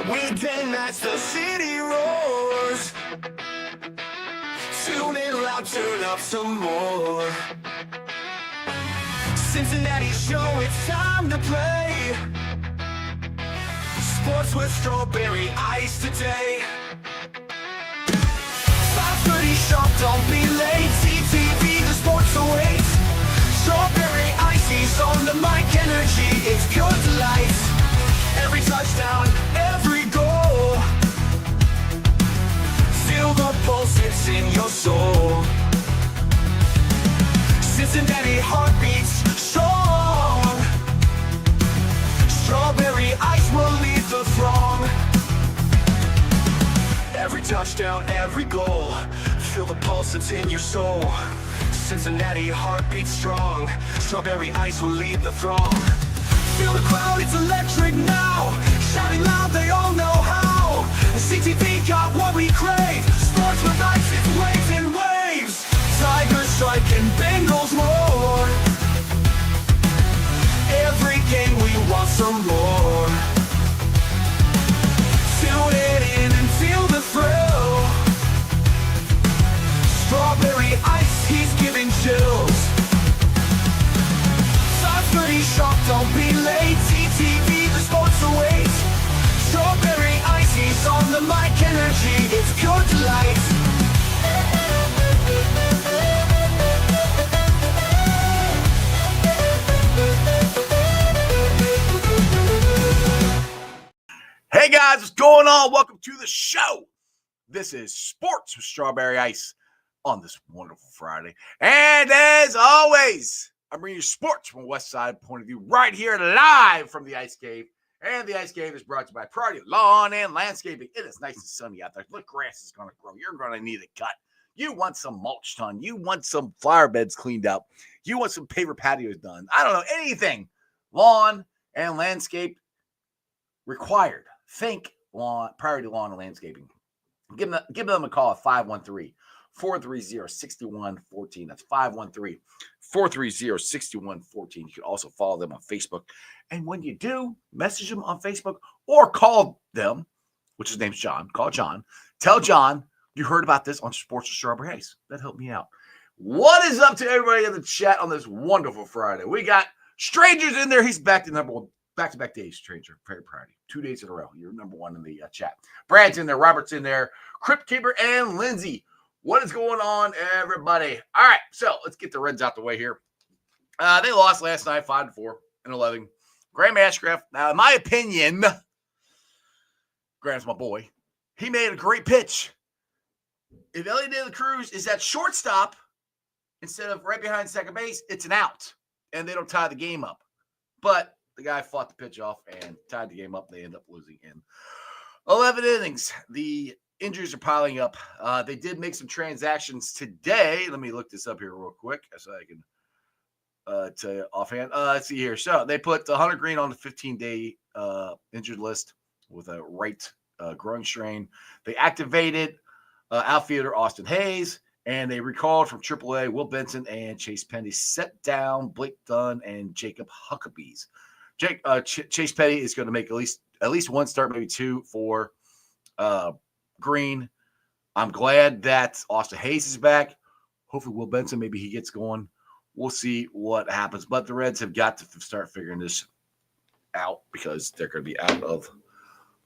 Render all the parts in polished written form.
We dance as the city roars. Tune in loud, turn up some more. Cincinnati show, it's time to play. Sports with strawberry ice today. 5:30 sharp, don't be late. CTV, the sports awaits. Strawberry ices on the mic, energy, it's pure delight. Every touchdown, every goal. Feel the pulse, it's in your soul. Cincinnati heartbeats strong. Strawberry ice will lead the throng. Every touchdown, every goal. Feel the pulse, it's in your soul. Cincinnati heartbeats strong. Strawberry ice will lead the throng. Feel the crowd, it's electric now. Shouting loud, they all know how. The CTV got what we crave. Sports with ice, it's waves and waves. Tigers strike and Bengals roar. Every game we want some more. Tune it in and feel the thrill. Strawberry ice, he's giving chills. 5:30 sharp, don't be late. CTV, the sports awaits. Strawberry ice, he's on the mic, energy, it's pure delight. Hey guys, what's going on? Welcome to the show. This is Sports with Strawberry Ice on this wonderful Friday. And as always, I'm bringing you sports from a West Side point of view right here live from the Ice Cave. And the Ice Cave is brought to you by Priority Lawn and Landscaping. It is nice and sunny out there. The grass is going to grow. You're going to need a cut. You want some mulch done. You want some flower beds cleaned up. You want some paver patios done. I don't know, anything. Lawn and landscape required. Think Priority Lawn and Landscaping. Give them a call at 513-430-6114. That's 513-430-6114. You can also follow them on Facebook. And when you do, message them on Facebook or call them, which his name's John. Call John. Tell John you heard about this on Sports with Strawberry Ice. That helped me out. What is up to everybody in the chat on this wonderful Friday? We got Strangers in there. He's back to number one. Back-to-back days, Stranger. Very proud of you. 2 days in a row. You're number one in the chat. Brad's in there. Robert's in there. Crypt Keeper and Lindsay. What is going on, everybody? All right, so let's get the Reds out the way here. They lost last night, 5-4 and 11. Graham Ashcraft. Now, in my opinion, Graham's my boy. He made a great pitch. If Elliot De La Cruz is at shortstop instead of right behind second base, it's an out, and they don't tie the game up. But the guy fought the pitch off and tied the game up. They end up losing in 11 innings. The injuries are piling up. They did make some transactions today. Let me look this up here real quick so I can tell you offhand. Let's see here. So they put Hunter Green on the 15-day injured list with a right groin strain. They activated outfielder Austin Hayes, and they recalled from AAA Will Benson and Chase Penny, set down Blake Dunn and Jacob Huckabees. Chase Petty is going to make at least one start, maybe two for Green. I'm glad that Austin Hayes is back. Hopefully Will Benson, maybe he gets going. We'll see what happens. But the Reds have got to start figuring this out because they're going to be out of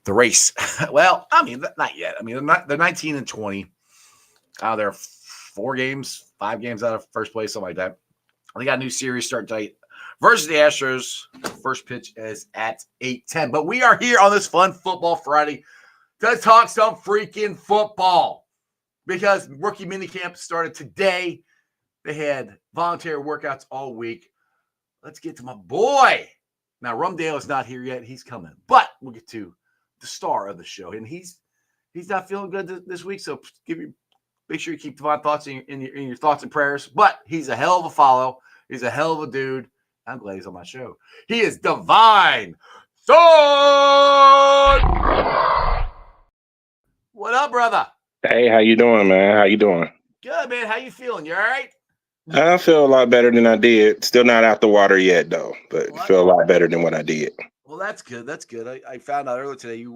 the race. Well, I mean, not yet. I mean, they're 19-20. They're 5 games out of first place, something like that. They got a new series start tonight versus the Astros. First pitch is at 8:10. But we are here on this fun football Friday to talk some freaking football because rookie minicamp started today. They had voluntary workouts all week. Let's get to my boy. Now, Rumdale is not here yet. He's coming. But we'll get to the star of the show. And he's not feeling good this week, so make sure you keep Divine Thoughts in your thoughts and prayers. But he's a hell of a follow. He's a hell of a dude. I'm glad he's on my show. He is Divine Thoughts. What up, brother? Hey, how you doing, man? How you doing? Good, man. How you feeling? You all right? I feel a lot better than I did. Still not out the water yet, though, but feel a lot better than what I did. Well, that's good. That's good. I found out earlier today you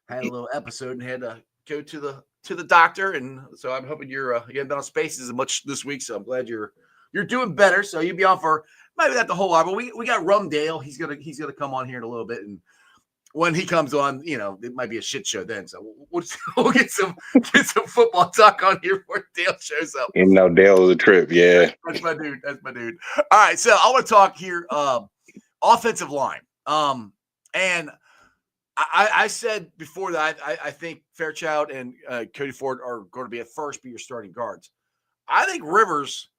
had a little episode and had to go to the doctor, and so I'm hoping you haven't been on Spaces as much this week. So I'm glad you're doing better. So you'll be on for maybe not the whole hour, but we got Rumdale. He's gonna come on here in a little bit, and when he comes on, it might be a shit show then. So we'll get some football talk on here before Dale shows up. Dale is a trip. Yeah, that's my dude. That's my dude. All right, so I want to talk here offensive line. And I said before that I think Fairchild and Cody Ford are going to be at first be your starting guards. I think Rivers,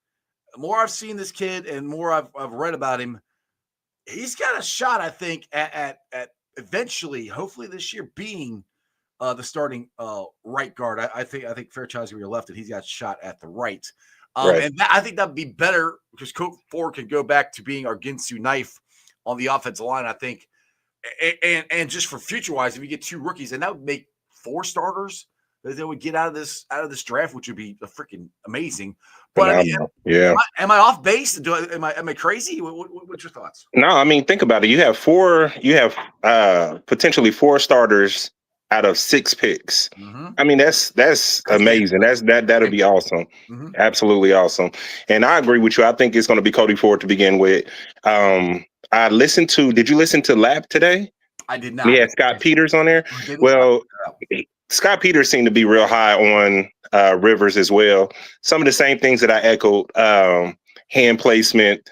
the more I've seen this kid and more I've read about him, he's got a shot, I think, at eventually, hopefully this year, being the starting right guard. I think Fairchild's gonna be left, and he's got a shot at the right. Right. And I think that'd be better because Cody Ford can go back to being our Ginsu knife on the offensive line. I think, and just for future wise, if you get 2 rookies, and that would make 4 starters that they would get out of this draft, which would be freaking amazing. But I mean, am I off base? Am I crazy? What's your thoughts? No, I mean, think about it. You have potentially 4 starters out of 6 picks. Mm-hmm. I mean, that's amazing. That'll be awesome. Mm-hmm. Absolutely awesome. And I agree with you. I think it's going to be Cody Ford to begin with. Did you listen to Lap today? I did not. Yeah, Scott Peters on there. Well, Scott Peters seemed to be real high on Rivers as well. Some of the same things that I echoed, hand placement.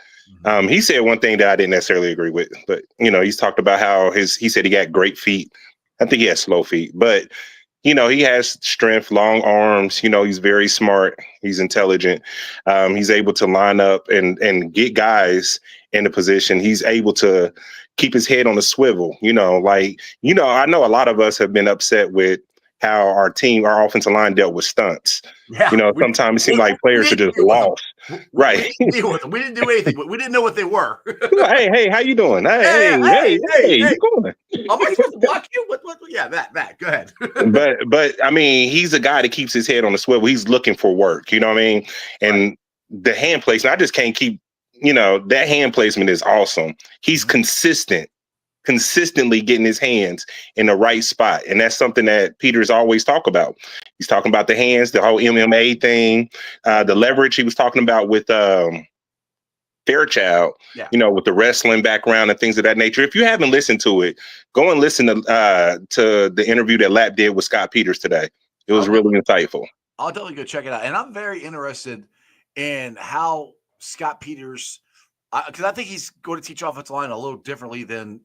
He said one thing that I didn't necessarily agree with, but he's talked about how he said he got great feet. I think he has slow feet, but he has strength, long arms. He's very smart. He's intelligent. He's able to line up and get guys in the position. He's able to keep his head on a swivel. I know a lot of us have been upset with how our offensive line dealt with stunts. Yeah, sometimes it seemed like players are just lost. Right. We didn't do anything, but we didn't know what they were. Hey, how you doing? Hey, you going? Am I supposed to block you? What? Yeah, that. Go ahead. but I mean, he's a guy that keeps his head on the swivel. He's looking for work. You know what I mean? And the hand placement, I just can't keep. That hand placement is awesome. He's consistently getting his hands in the right spot. And that's something that Peters always talk about. He's talking about the hands, the whole MMA thing, the leverage he was talking about with Fairchild, with the wrestling background and things of that nature. If you haven't listened to it, go and listen to the interview that Lap did with Scott Peters today. It was really insightful. I'll definitely go check it out. And I'm very interested in how Scott Peters, because I think he's going to teach offensive line a little differently and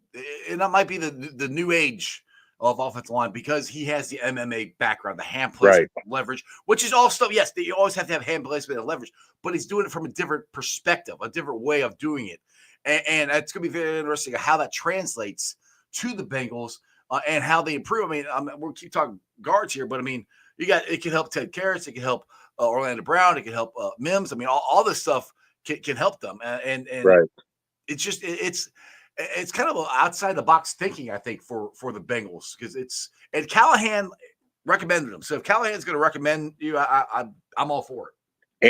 that might be the new age of offensive line, because he has the MMA background, the hand placement, leverage, which is all stuff. Yes, you always have to have hand placement and leverage, but he's doing it from a different perspective, a different way of doing it. And it's going to be very interesting how that translates to the Bengals and how they improve. I mean, we'll keep talking guards here, but I mean, it can help Ted Karras, it can help Orlando Brown, it can help Mims. I mean, all this stuff can help them, and it's just it's kind of outside the box thinking, I think, for the Bengals, because and Callahan recommended them. So if Callahan's going to recommend you, I'm all for it.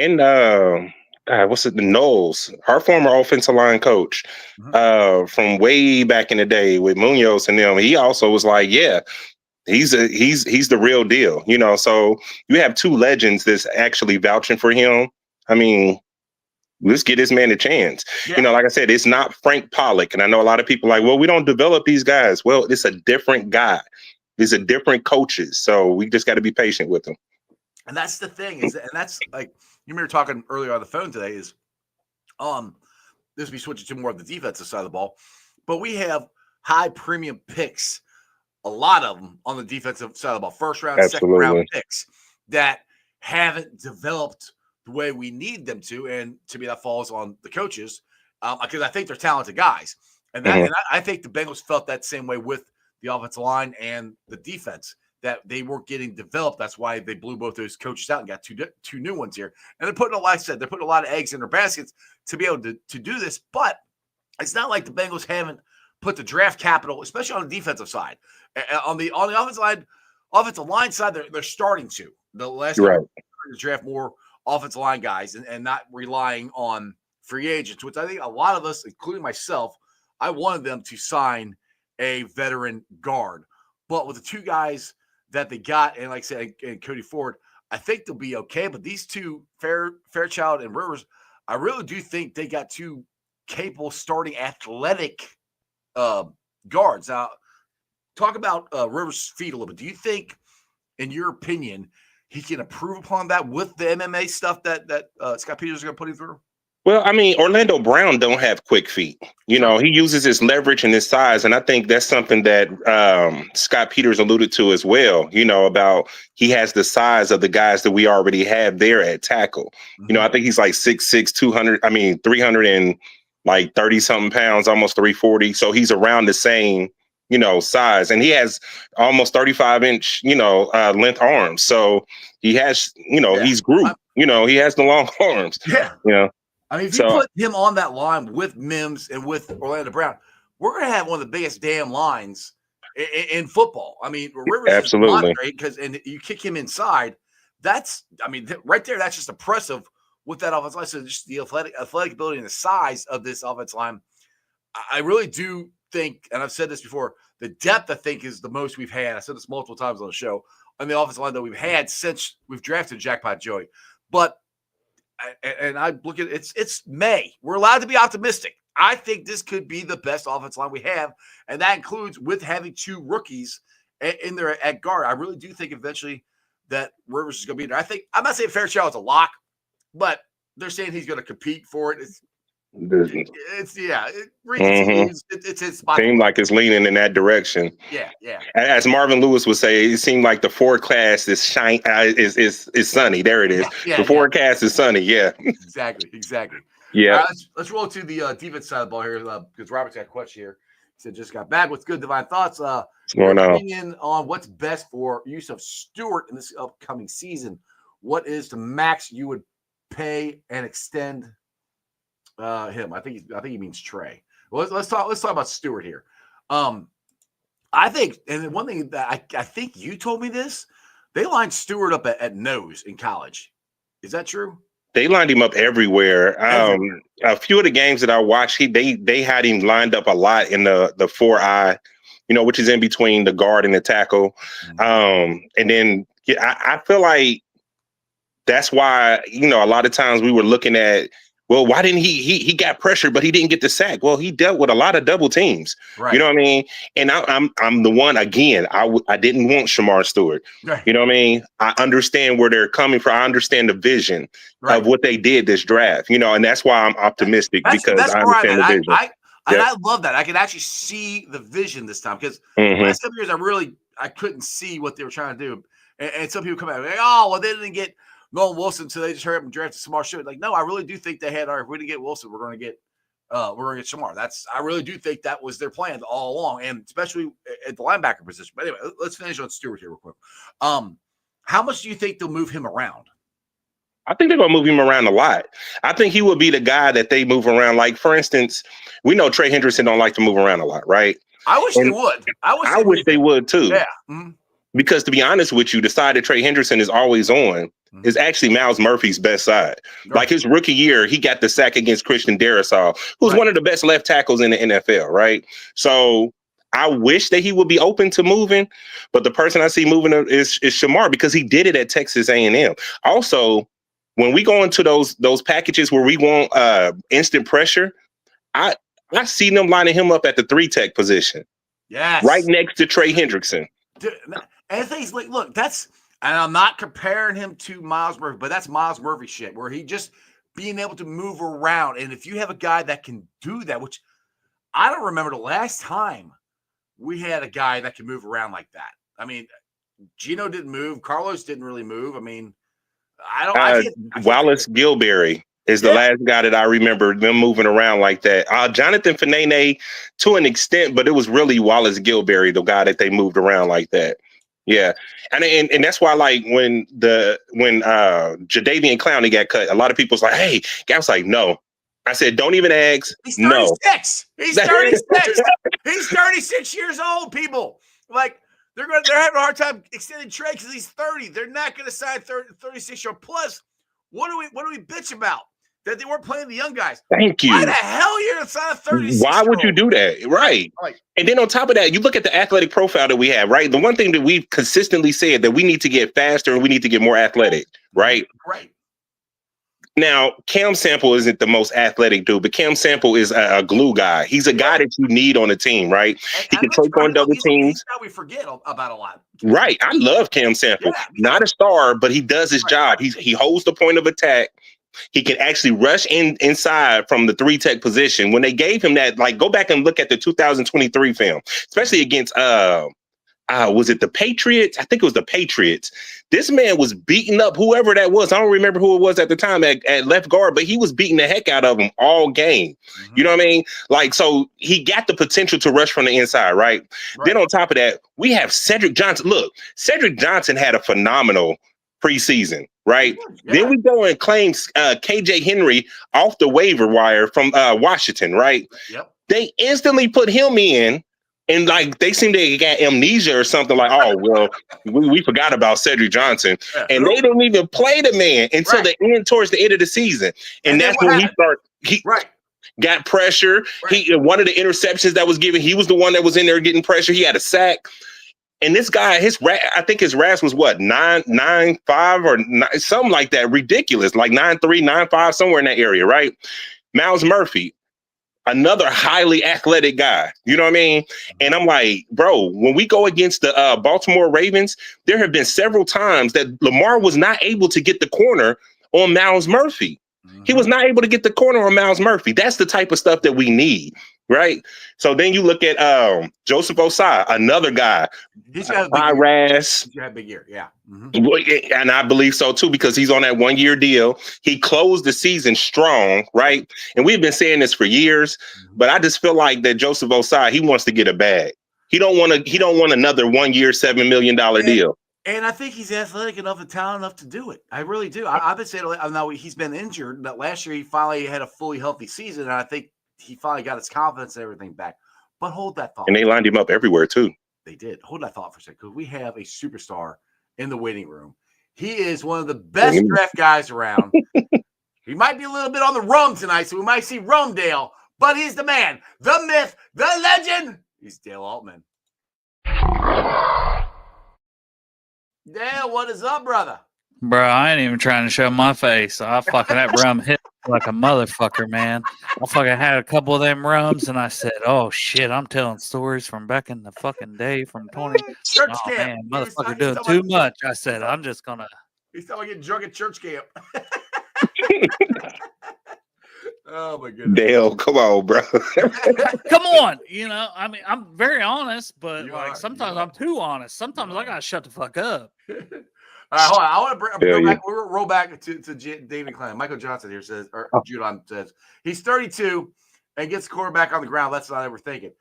And the Knowles, our former offensive line coach, from way back in the day with Munoz and them, he also was like, yeah, he's the real deal, So you have 2 legends that's actually vouching for him. I mean, let's get this man a chance. Yeah. Like I said, it's not Frank Pollock. And I know a lot of people are like, well, we don't develop these guys. Well, it's a different guy. These are different coaches. So we just got to be patient with them. And that's the thing and that's like, you were talking earlier on the phone today is, this will be switching to more of the defensive side of the ball, but we have high premium picks, a lot of them on the defensive side of the ball, first round, second round picks that haven't developed the way we need them to, and to me that falls on the coaches, because I think they're talented guys, and I think the Bengals felt that same way with the offensive line and the defense, that they weren't getting developed. That's why they blew both those coaches out and got two new ones here. And they're putting, like I said, they're putting a lot of eggs in their baskets to be able to do this. But it's not like the Bengals haven't put the draft capital, especially on the defensive side. On the offensive line side, they're starting to. The last time to draft more offensive line guys and not relying on free agents, which I think a lot of us, including myself, I wanted them to sign a veteran guard. But with the two guys that they got, and like I said, and Cody Ford, I think they'll be okay. But these two, Fairchild and Rivers, I really do think they got two capable starting athletic guards. Now, talk about Rivers' feet a little bit. Do you think, in your opinion, he can improve upon that with the MMA stuff that Scott Peters is going to put him through? Well, I mean, Orlando Brown don't have quick feet. You know, he uses his leverage and his size, and I think that's something that Scott Peters alluded to as well. You know, about he has the size of the guys that we already have there at tackle. Mm-hmm. You know, I think he's like 6'6", 200. I mean, 300 and like 30 something pounds, almost 340. So he's around the same, you know, size, and he has almost 35-inch, you know, length arms. So he has, you know, he's Groot. You know, he has the long arms. Yeah. You know. I mean, if you put him on that line with Mims and with Orlando Brown, we're going to have one of the biggest damn lines in football. I mean, Rivers absolutely is great and you kick him inside. That's, I mean, right there, that's just impressive with that offensive line. So just the athletic ability and the size of this offensive line. I really do think, and I've said this before, the depth I think is the most we've had. I said this multiple times on the show on the offensive line that we've had since we've drafted Jackpot Joey. But and I look at it's May. We're allowed to be optimistic. I think this could be the best offensive line we have, and that includes with having two rookies in there at guard. I really do think eventually that Rivers is going to be there. I think I'm not saying Fairchild is a lock, but they're saying he's going to compete for it. It's his spot. Seemed like it's leaning in that direction. Yeah. As Marvin Lewis would say, it seemed like the forecast is sunny. There it is. The forecast is sunny. Yeah. Exactly. Yeah. Let's roll to the defense side of the ball here because Robert's got a question here. He said, "Just got back. What's good, Divine Thoughts? What's going on? Opinion on what's best for Yusuf Stewart in this upcoming season? What is the max you would pay and extend?" Him. I think he means Trey. Well, let's talk about Stewart here. I think, and one thing that I think you told me this, they lined Stewart up at nose in college. Is that true? They lined him up everywhere. A few of the games that I watched, they had him lined up a lot in the 4-eye, you know, which is in between the guard and the tackle. And then I feel like that's why, you know, a lot of times we were looking at, well, why didn't he got pressure, but he didn't get the sack? Well, he dealt with a lot of double teams. Right. You know what I mean? And I'm the one, again, I didn't want Shamar Stewart. Right. You know what I mean? I understand where they're coming from. I understand the vision of what they did this draft, you know, and that's why I'm optimistic because I understand the vision. I love that. I can actually see the vision this time because last couple years I couldn't see what they were trying to do. And some people come out and like, oh, well, they didn't get Nolan Wilson, so they just hurry up and drafted Shamar Stewart. Like, no, I really do think they had. All right, if we didn't get Wilson, we're going to get Shamar. I really do think that was their plan all along, and especially at the linebacker position. But anyway, let's finish on Stewart here real quick. How much do you think they'll move him around? I think they're going to move him around a lot. I think he would be the guy that they move around. Like, for instance, we know Trey Hendrickson don't like to move around a lot, right? I wish they would. I wish they would too. Yeah. Mm-hmm. Because to be honest with you, the side that Trey Hendrickson is always on is actually Miles Murphy's best side. Right. Like his rookie year, he got the sack against Christian Darrisaw, who's one of the best left tackles in the NFL, right? So I wish that he would be open to moving, but the person I see moving is Shamar because he did it at Texas A&M. Also, when we go into those packages where we want instant pressure, I see them lining him up at the 3-tech position. Yes. Right next to Trey Hendrickson. Dude, and things like, look, and I'm not comparing him to Miles Murphy, but that's Miles Murphy shit, where he just being able to move around. And if you have a guy that can do that, which I don't remember the last time we had a guy that can move around like that. I mean, Gino didn't move. Carlos didn't really move. I mean, Wallace Gilberry is the last guy that I remember them moving around like that. Jonathan Fanene to an extent, but it was really Wallace Gilberry, the guy that they moved around like that. Yeah. And that's why, like, when Jadeveon Clowney got cut, a lot of people was like, hey, I was like, no. I said, don't even ask. He's 36. No. He's 36. He's 36 years old, people. Like, they're having a hard time extending Trey because he's 30. They're not going to sign 36-year-old. Plus, what do we bitch about? that they weren't playing the young guys. Thank you. Why the hell you're going to sign a 36? Why would you do that? Right. And then on top of that, you look at the athletic profile that we have, right? The one thing that we've consistently said that we need to get faster and we need to get more athletic, right? Right. Now, Cam Sample isn't the most athletic dude, but Cam Sample is a glue guy. He's a guy that you need on a team, right? He can take on double teams. He's we forget about a lot. Right. I love Cam Sample. Not a star, but he does his job. He holds the point of attack. He can actually rush inside from the 3-tech position. When they gave him that, like, go back and look at the 2023 film, especially against was it the Patriots? I think it was the Patriots. This man was beating up whoever that was. I don't remember who it was at the time at left guard, but he was beating the heck out of him all game. Mm-hmm. You know what I mean? Like, so he got the potential to rush from the inside, right? Then on top of that, we have Cedric Johnson. Look, Cedric Johnson had a phenomenal preseason, right? Yeah. Then we go and claim KJ Henry off the waiver wire from Washington, right? Yep. They instantly put him in. And like they seem to get amnesia or something like, oh, well, we forgot about Cedric Johnson. And they didn't even play the man until the end, towards the end of the season. And that's when he got pressure. Right. One of the interceptions that was given, he was the one that was in there getting pressure. He had a sack. And this guy, I think his RAS was what, 9.95 or 9, something like that. Ridiculous. Like 9.3, 9.5, somewhere in that area, right? Miles Murphy, another highly athletic guy. You know what I mean? And I'm like, bro, when we go against the Baltimore Ravens, there have been several times that Lamar was not able to get the corner on Miles Murphy. Mm-hmm. He was not able to get the corner on Miles Murphy. That's the type of stuff that we need, right? So then you look at Joseph Osai, another guy. He's got a big year, yeah. Mm-hmm. And I believe so too, because he's on that 1-year deal. He closed the season strong, right? And we've been saying this for years, but I just feel like that Joseph Osai, he wants to get a bag. He don't want another 1-year, $7 million deal. And I think he's athletic enough and talented enough to do it. I really do. I've been saying, now he's been injured, but last year he finally had a fully healthy season, and I think he finally got his confidence and everything back. But hold that thought. And they lined him up everywhere too. They did. Hold that thought for a second, because we have a superstar in the waiting room. He is one of the best draft guys around. He might be a little bit on the rum tonight, so we might see Rumdale, but he's the man, the myth, the legend. He's Dale Altman. Dale, what is up, brother? Bro, I ain't even trying to show my face. I fucking that rum hit like a motherfucker, man. I fucking had a couple of them rums, and I said, "Oh shit, I'm telling stories from back in the fucking day from 20." Church oh camp. Man, motherfucker doing too much. I said, "I'm just gonna." He's talking about getting drunk at church camp. Oh my goodness, Dale, come on, bro. Come on, I mean, I'm very honest, but sometimes I'm too honest. Sometimes I gotta shut the fuck up. All right, hold on. I want to roll back to David Klein. Michael Johnson here says, or Judon says, he's 32 and gets the quarterback on the ground. Let's not ever think it.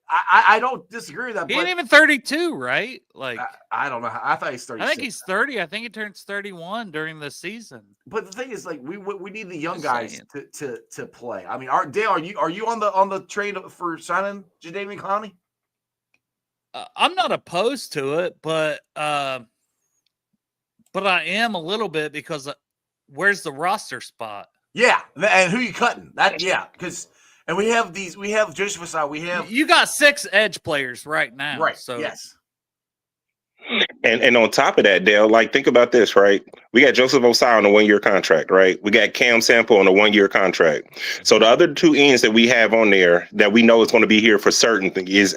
I don't disagree with that. He ain't even 32, right? Like I don't know. I thought he's 36. I think he's 30. I think he turns 31 during the season. But the thing is, like, we need the young guys to play. I mean, Dale, are you on the train for signing Jadeveon Clowney? I'm not opposed to it, but I am a little bit because where's the roster spot? Yeah, and who you cutting? Because. And we have Joseph Osai. You got 6 edge players right now. Right. So yes. And on top of that, Dale, like, think about this, right? We got Joseph Osai on a 1-year contract, right? We got Cam Sample on a 1-year contract. So the other 2 ends that we have on there that we know is going to be here for certain is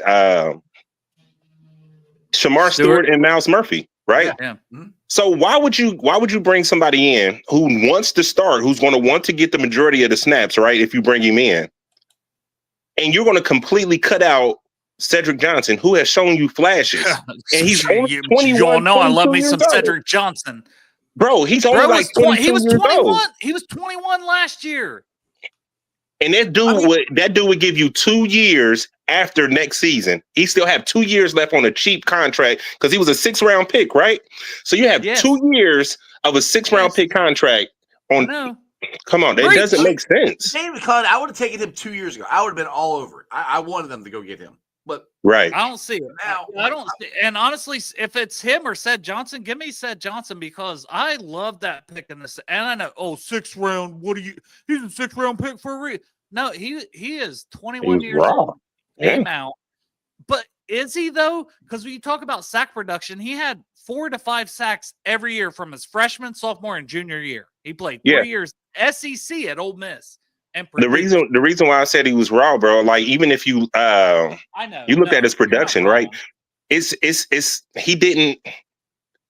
Shamar Stewart and Miles Murphy, right? Yeah. Mm-hmm. So why would you bring somebody in who wants to start, who's going to want to get the majority of the snaps, right? If you bring him in. And you're going to completely cut out Cedric Johnson, who has shown you flashes. And he's only 21. You all know I love me some old. Cedric Johnson. Bro, he's only like 22 he was years 21. Old. He was 21 last year. And that dude would give you 2 years after next season. He still have 2 years left on a cheap contract because he was a 6th-round pick, right? So you have 2 years of a 6th-round pick contract on. No. Come on, that doesn't make sense. David Clowney, I would have taken him 2 years ago. I would have been all over it. I wanted them to go get him. But Right. I don't see it. I don't see, and honestly, if it's him or Seth Johnson, give me Seth Johnson because I love that pick in this. And I know, 6th round. He's a 6th round pick for a reason. No, he is 21 years old. Came out. But is he though? Because when you talk about sack production, he had 4 to 5 sacks every year from his freshman, sophomore, and junior year. He played 3 years SEC at Ole Miss. And the reason why I said he was raw, bro, like even if you I know you looked at his production, right? It's he didn't,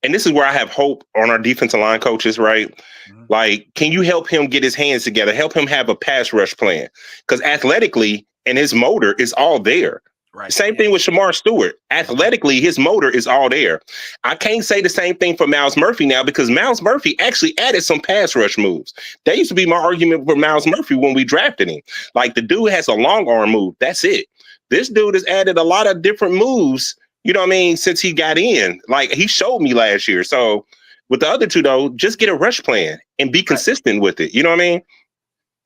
and this is where I have hope on our defensive line coaches, right? Mm-hmm. Like, can you help him get his hands together, help him have a pass rush plan? Because athletically and his motor is all there. Right. Same thing with Shamar Stewart. Athletically, his motor is all there. I can't say the same thing for Myles Murphy now because Myles Murphy actually added some pass rush moves. That used to be my argument for Myles Murphy when we drafted him. Like, the dude has a long arm move. That's it. This dude has added a lot of different moves, you know what I mean, since he got in. Like, he showed me last year. So with the other two, though, just get a rush plan and be consistent with it. You know what I mean?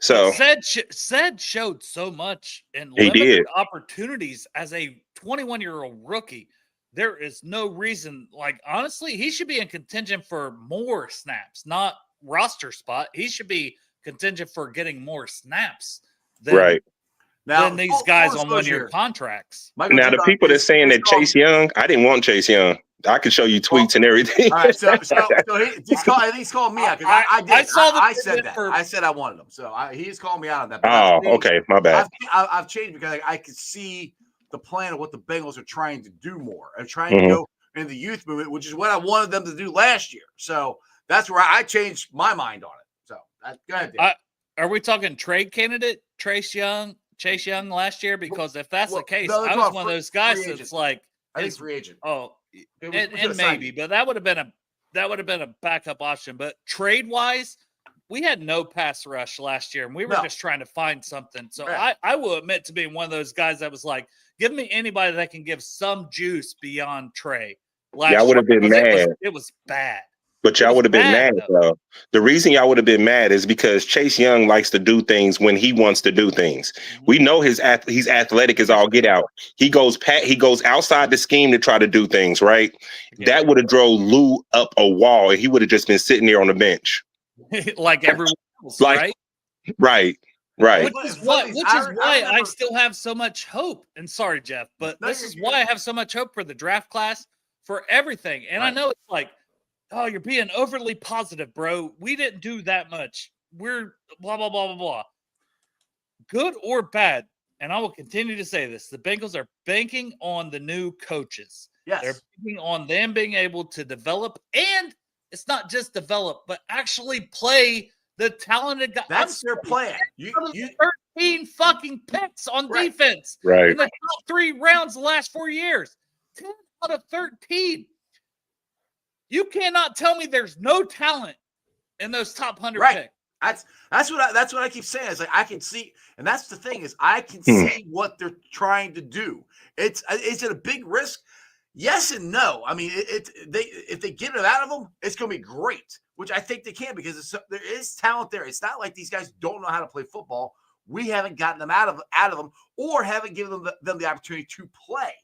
So said showed so much in limited opportunities as a 21-year-old rookie. There is no reason, like, honestly, he should be in contention for more snaps, not roster spot. He should be contingent for getting more snaps than these guys on 1-year contracts. Now, the people that's saying that Chase Young, I didn't want Chase Young. I can show you tweets and everything. All right, so he's calling me out because I said that. I said I wanted him, so he's calling me out on that. But okay, my bad. I've changed because I could see the plan of what the Bengals are trying to do more and trying to go in the youth movement, which is what I wanted them to do last year. So that's where I changed my mind on it. So go ahead, Dave. Are we talking trade candidate Chase Young last year? Because if that's the case, I was one of those guys that's like, I think free agent. Oh. And maybe, but that would have been a backup option. But trade wise, we had no pass rush last year, and we were just trying to find something. So I will admit to being one of those guys that was like, give me anybody that can give some juice beyond Trey. I would have been mad. It was bad. But y'all would have been mad, though. The reason y'all would have been mad is because Chase Young likes to do things when he wants to do things. We know he's athletic as all get out. He goes outside the scheme to try to do things, right? Yeah. That would have drove Lou up a wall, and he would have just been sitting there on the bench. Like everyone else, right? Right. Which is why I still have so much hope. And sorry, Jeff, but this is why I have so much hope for the draft class, for everything. And I know it's like, oh, you're being overly positive, bro. We didn't do that much. We're blah, blah, blah, blah, blah. Good or bad, and I will continue to say this, the Bengals are banking on the new coaches. Yes. They're banking on them being able to develop, and it's not just develop, but actually play the talented guys. That's their plan. You 13 fucking picks on defense. Right. In the top 3 rounds the last 4 years. 10 out of 13. You cannot tell me there's no talent in those top 100 picks. That's what I keep saying. It's like I can see, and that's the thing is I can see what they're trying to do. Is it a big risk? Yes and no. I mean, if they get it out of them, it's going to be great, which I think they can because there is talent there. It's not like these guys don't know how to play football. We haven't gotten them out of them or haven't given them the opportunity to play.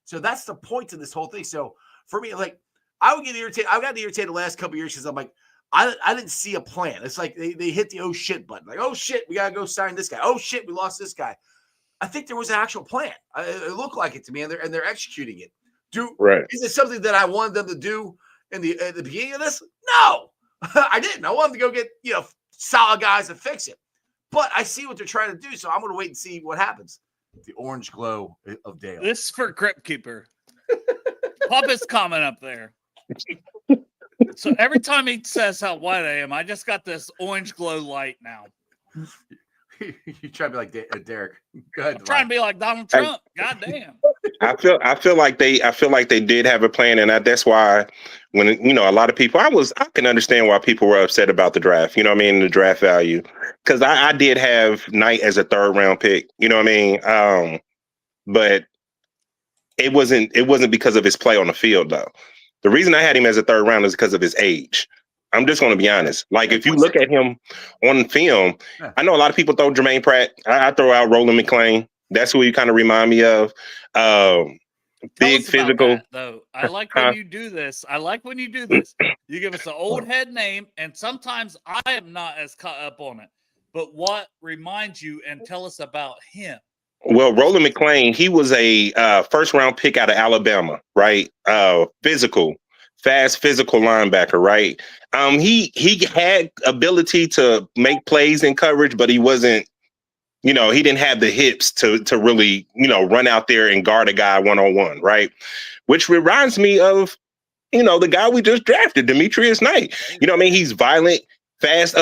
So that's the point of this whole thing. So for me, like, I would get irritated. I've gotten irritated the last couple of years because I'm like, I didn't see a plan. It's like they hit the oh shit button. Like, oh shit, we got to go sign this guy. Oh shit, we lost this guy. I think there was an actual plan. It looked like it to me, and they're executing it. Is it something that I wanted them to do at the beginning of this? No, I didn't. I wanted to go get solid guys to fix it. But I see what they're trying to do, so I'm going to wait and see what happens. The orange glow of Dale. This is for Crypt Keeper. Pop his comment up there. So every time he says how white I am, I just got this orange glow light now. You try to be like Derek. Go ahead. I'm trying to be like Donald Trump. God damn. I feel like they did have a plan, and that's why when a lot of people, I can understand why people were upset about the draft. You know what I mean, the draft value, because I did have Knight as a 3rd round pick. You know what I mean, but it wasn't because of his play on the field though. The reason I had him as a 3rd round is because of his age. I'm just going to be honest. Like, if you look at him on film, I know a lot of people throw Jermaine Pratt. I throw out Roland McClain. That's who you kind of remind me of. Big physical. That, though. I like when you do this. You give us an old head name, and sometimes I am not as caught up on it. But what reminds you and tell us about him? Well, Roland McClain, he was a first-round pick out of Alabama, right? Fast physical linebacker, right? He had ability to make plays in coverage, but he wasn't, he didn't have the hips to really, run out there and guard a guy one-on-one, right? Which reminds me of, the guy we just drafted, Demetrius Knight. He's violent, fast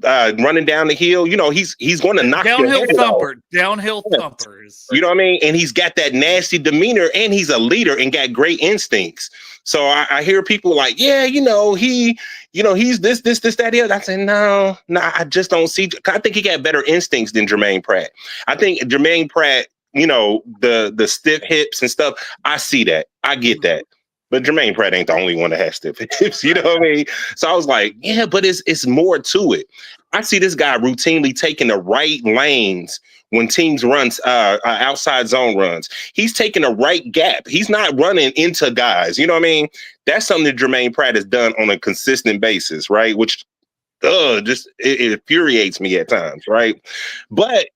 running down the hill. He's going to knock downhill thumpers. You know what I mean? And he's got that nasty demeanor, and he's a leader and got great instincts. So I hear people like, he's this, that, the other. I say, no, I just don't see. I think he got better instincts than Jermaine Pratt. I think Jermaine Pratt, the stiff hips and stuff. I see that. I get that. But Jermaine Pratt ain't the only one that has stiff hips. You know what I mean? So I was like, yeah, but it's more to it. I see this guy routinely taking the right lanes when teams runs outside zone runs. He's taking the right gap. He's not running into guys. You know what I mean? That's something that Jermaine Pratt has done on a consistent basis, right? Which it infuriates me at times, right? But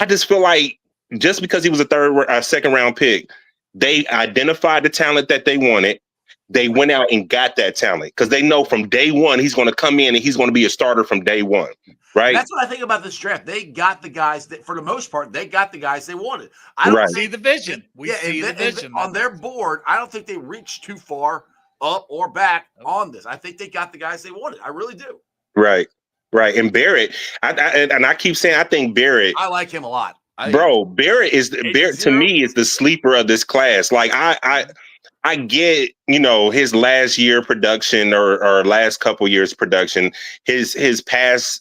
I just feel like just because he was a second round pick, they identified the talent that they wanted. They went out and got that talent because they know from day one he's going to come in and he's going to be a starter from day one, right? That's what I think about this draft. They got the guys that, for the most part, they got the guys they wanted. I don't see the vision. We see the vision on their board. I don't think they reached too far up or back on this. I think they got the guys they wanted. I really do. Right. And Barrett, I keep saying I think Barrett. I like him a lot. Barrett to me is the sleeper of this class. Like I get, his last year production or last couple years production, his pass,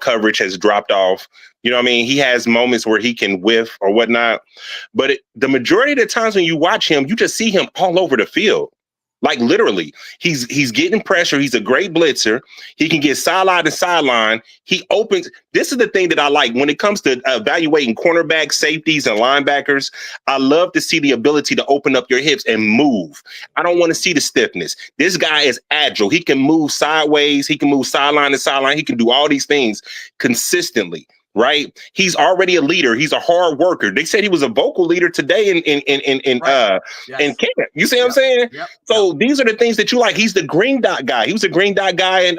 coverage has dropped off. You know what I mean? He has moments where he can whiff or whatnot. But the majority of the times when you watch him, you just see him all over the field. Like literally, he's getting pressure. He's a great blitzer. He can get sideline to sideline. He opens. This is the thing that I like when it comes to evaluating cornerbacks, safeties, and linebackers. I love to see the ability to open up your hips and move. I don't want to see the stiffness. This guy is agile. He can move sideways. He can move sideline to sideline. He can do all these things consistently. Right. He's already a leader. He's a hard worker. They said he was a vocal leader today in camp. You see what I'm saying? Yep. So these are the things that you like. He's the green dot guy. He was a green dot guy in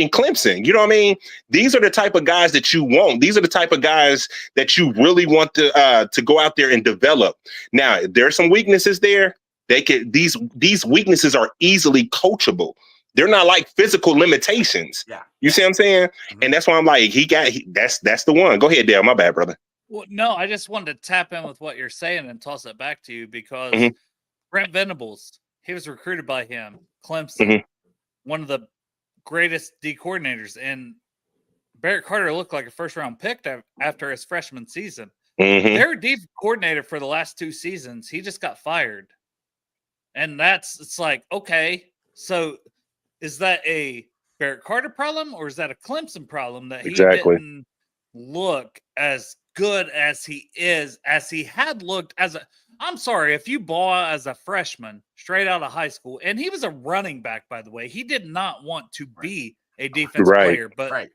Clemson. You know what I mean? These are the type of guys that you want. These are the type of guys that you really want to go out there and develop. Now, there's some weaknesses there. These weaknesses are easily coachable. They're not like physical limitations. Yeah. You see what I'm saying? Mm-hmm. And that's why I'm like, that's the one. Go ahead, Dale. My bad, brother. Well, no, I just wanted to tap in with what you're saying and toss it back to you because Brent Venables, he was recruited by him, Clemson, one of the greatest D coordinators. And Barrett Carter looked like a first-round pick after his freshman season. Their D coordinator for the last 2 seasons, he just got fired. And it's like, okay, so is that a Barrett Carter problem or is that a Clemson problem that he didn't look as good as he had looked I'm sorry, if you ball as a freshman straight out of high school, and he was a running back, by the way, he did not want to be a defense player, but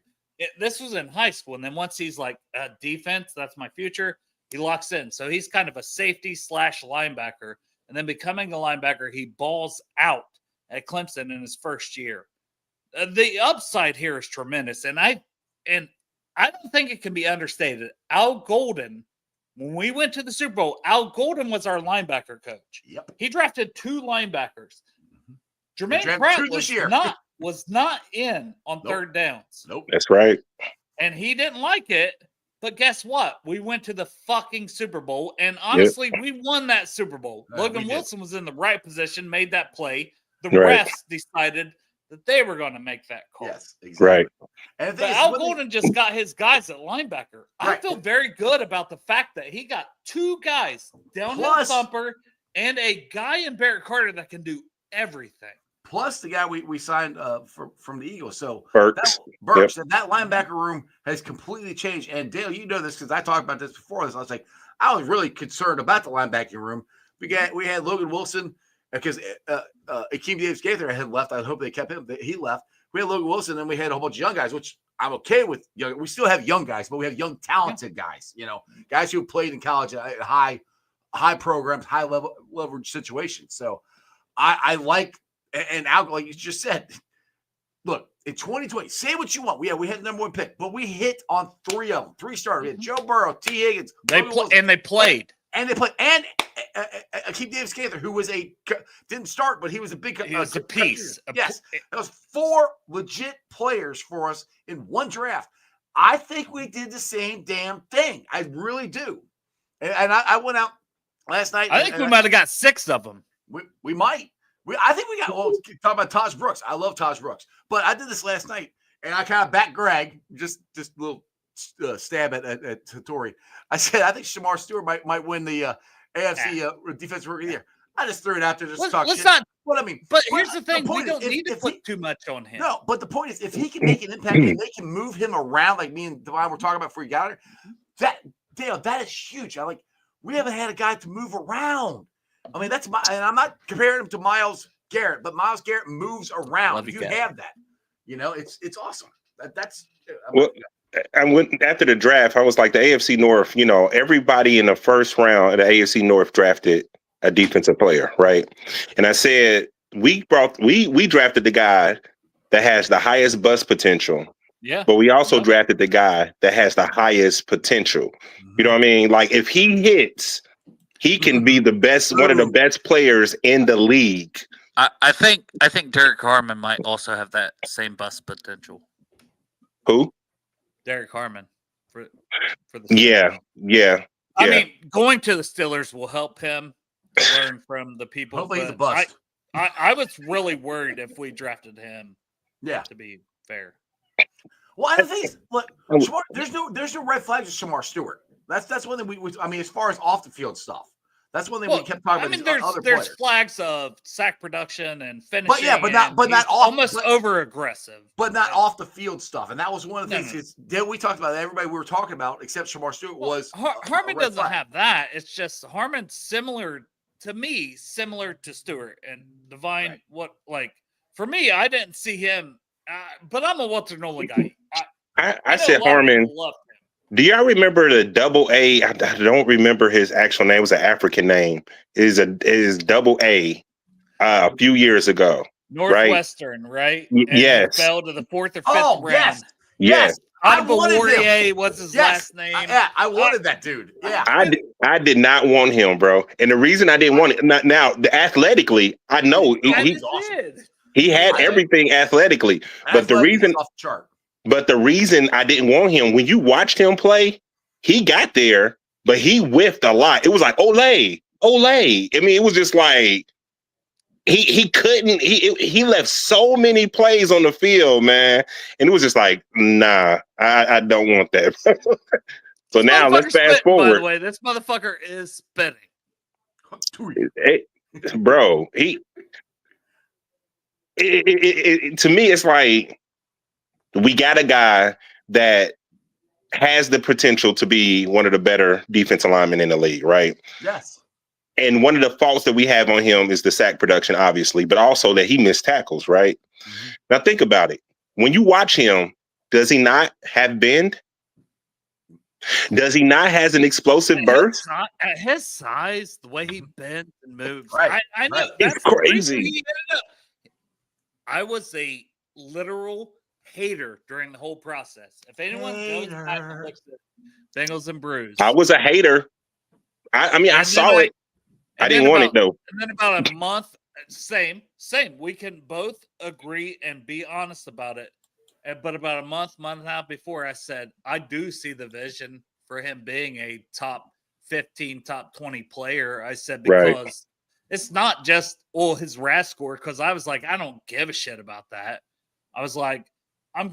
this was in high school. And then once he's like, defense, that's my future, he locks in. So he's kind of a safety / linebacker. And then becoming a linebacker, he balls out at Clemson in his first year. The upside here is tremendous. And I don't think it can be understated. Al Golden, when we went to the Super Bowl, Al Golden was our linebacker coach. Yep. He drafted 2 linebackers. Jermaine Pratt was not in on third downs. Nope. That's right. And he didn't like it. But guess what? We went to the fucking Super Bowl. And honestly, we won that Super Bowl. Logan Wilson was in the right position, made that play. The refs decided that they were going to make that call. Yes, exactly. Right. And but Al Golden just got his guys at linebacker. I feel very good about the fact that he got 2 guys, downhill thumper, and a guy in Barrett Carter that can do everything. plus the guy we signed from the Eagles. So Burks. Burks, and that linebacker room has completely changed. And Dale, you know this because I talked about this before. I was like, I was really concerned about the linebacking room. We had Logan Wilson because Akeem Davis-Gaither had left. I hope they kept him. He left. We had Logan Wilson, and we had a whole bunch of young guys, which I'm okay with. We still have young guys, but we have young, talented guys. Guys who played in college at high programs, high leverage situations. So I like, and Al, like you just said, look, in 2020, say what you want. We had the number one pick, but we hit on 3 of them. 3 starters. We had Joe Burrow, T. Higgins. They played. And Akeem Davis-Gaither, who didn't start, but he was a big. He was a piece. Yes, that was 4 legit players for us in one draft. I think we did the same damn thing. I really do. And I went out last night. I think we might have got 6 of them. We might. I think we got. Well, talk about Taj Brooks. I love Taj Brooks, but I did this last night, and I kind of backed Greg. Just a little stab at Tori. I said I think Shamar Stewart might win the AFC Defensive Rookie of the Year. I just threw it out there just to talk shit. What I mean, but here's the thing: we don't need to put too much on him. No, but the point is, if he can make an impact and they can move him around, like me and Devon were talking about before you got here, that is huge. We haven't had a guy to move around. I mean, and I'm not comparing him to Myles Garrett, but Myles Garrett moves around. You have that. It's awesome. I went after the draft. I was like, the AFC North, everybody in the first round of the AFC North drafted a defensive player, right? And I said, we drafted the guy that has the highest bust potential. Yeah. But we also drafted the guy that has the highest potential. You know what I mean? Like, if he hits, he can be the best, one of the best players in the league. I think Derek Harmon might also have that same bust potential. Who? Derek Harmon for the Steelers. Yeah. I mean, going to the Steelers will help him learn from the people. Hopefully he's a bust. I was really worried if we drafted him. Yeah. To be fair. Well, the thing is, look, there's no red flags with Shamar Stewart. That's one thing we as far as off the field stuff. That's one thing we kept talking about. I mean, there's flags of sack production and finishing. But not almost over aggressive. But not off the field stuff. And that was one of the things that we talked about. Everybody we were talking about, except Shamar Stewart, was Harmon doesn't have that. It's just Harmon's similar to Stewart and Divine. Right. For me, I didn't see him, but I'm a Walter Nolan guy. I said Harmon. Do y'all remember the double A? I don't remember his actual name. It was an African name. It is double A a few years ago. Northwestern, right? Yes. Fell to the 4th or 5th round. Yes. Warrior was his last name. I wanted that dude. Yeah. I did not want him, bro. And the reason I didn't want it now, athletically, I know he's awesome. He had everything athletically, but the reason off the chart. But the reason I didn't want him, when you watched him play, he got there, but he whiffed a lot. It was like, Olay. I mean, it was just like, he couldn't, he left so many plays on the field, man. And it was just like, nah, I don't want that. So now let's fast forward. By the way, this motherfucker is spinning. Bro, to me, it's like, we got a guy that has the potential to be one of the better defensive linemen in the league, right? Yes. And one of the faults that we have on him is the sack production, obviously, but also that he missed tackles, right? Mm-hmm. Now think about it. When you watch him, does he not have bend? Does he not has an explosive burst? At his size, the way he bends and moves, right. I know it's crazy. I was a literal hater during the whole process. If anyone goes back and looks at Bengals and Brews, I was a hater. I mean, I saw it. I didn't want it though. And then about a month, same. We can both agree and be honest about it. But about a month and a half before, I said I do see the vision for him being a top 15, top 20 player. I said because it's not just his RAS score. Because I was like, I don't give a shit about that. I was like, I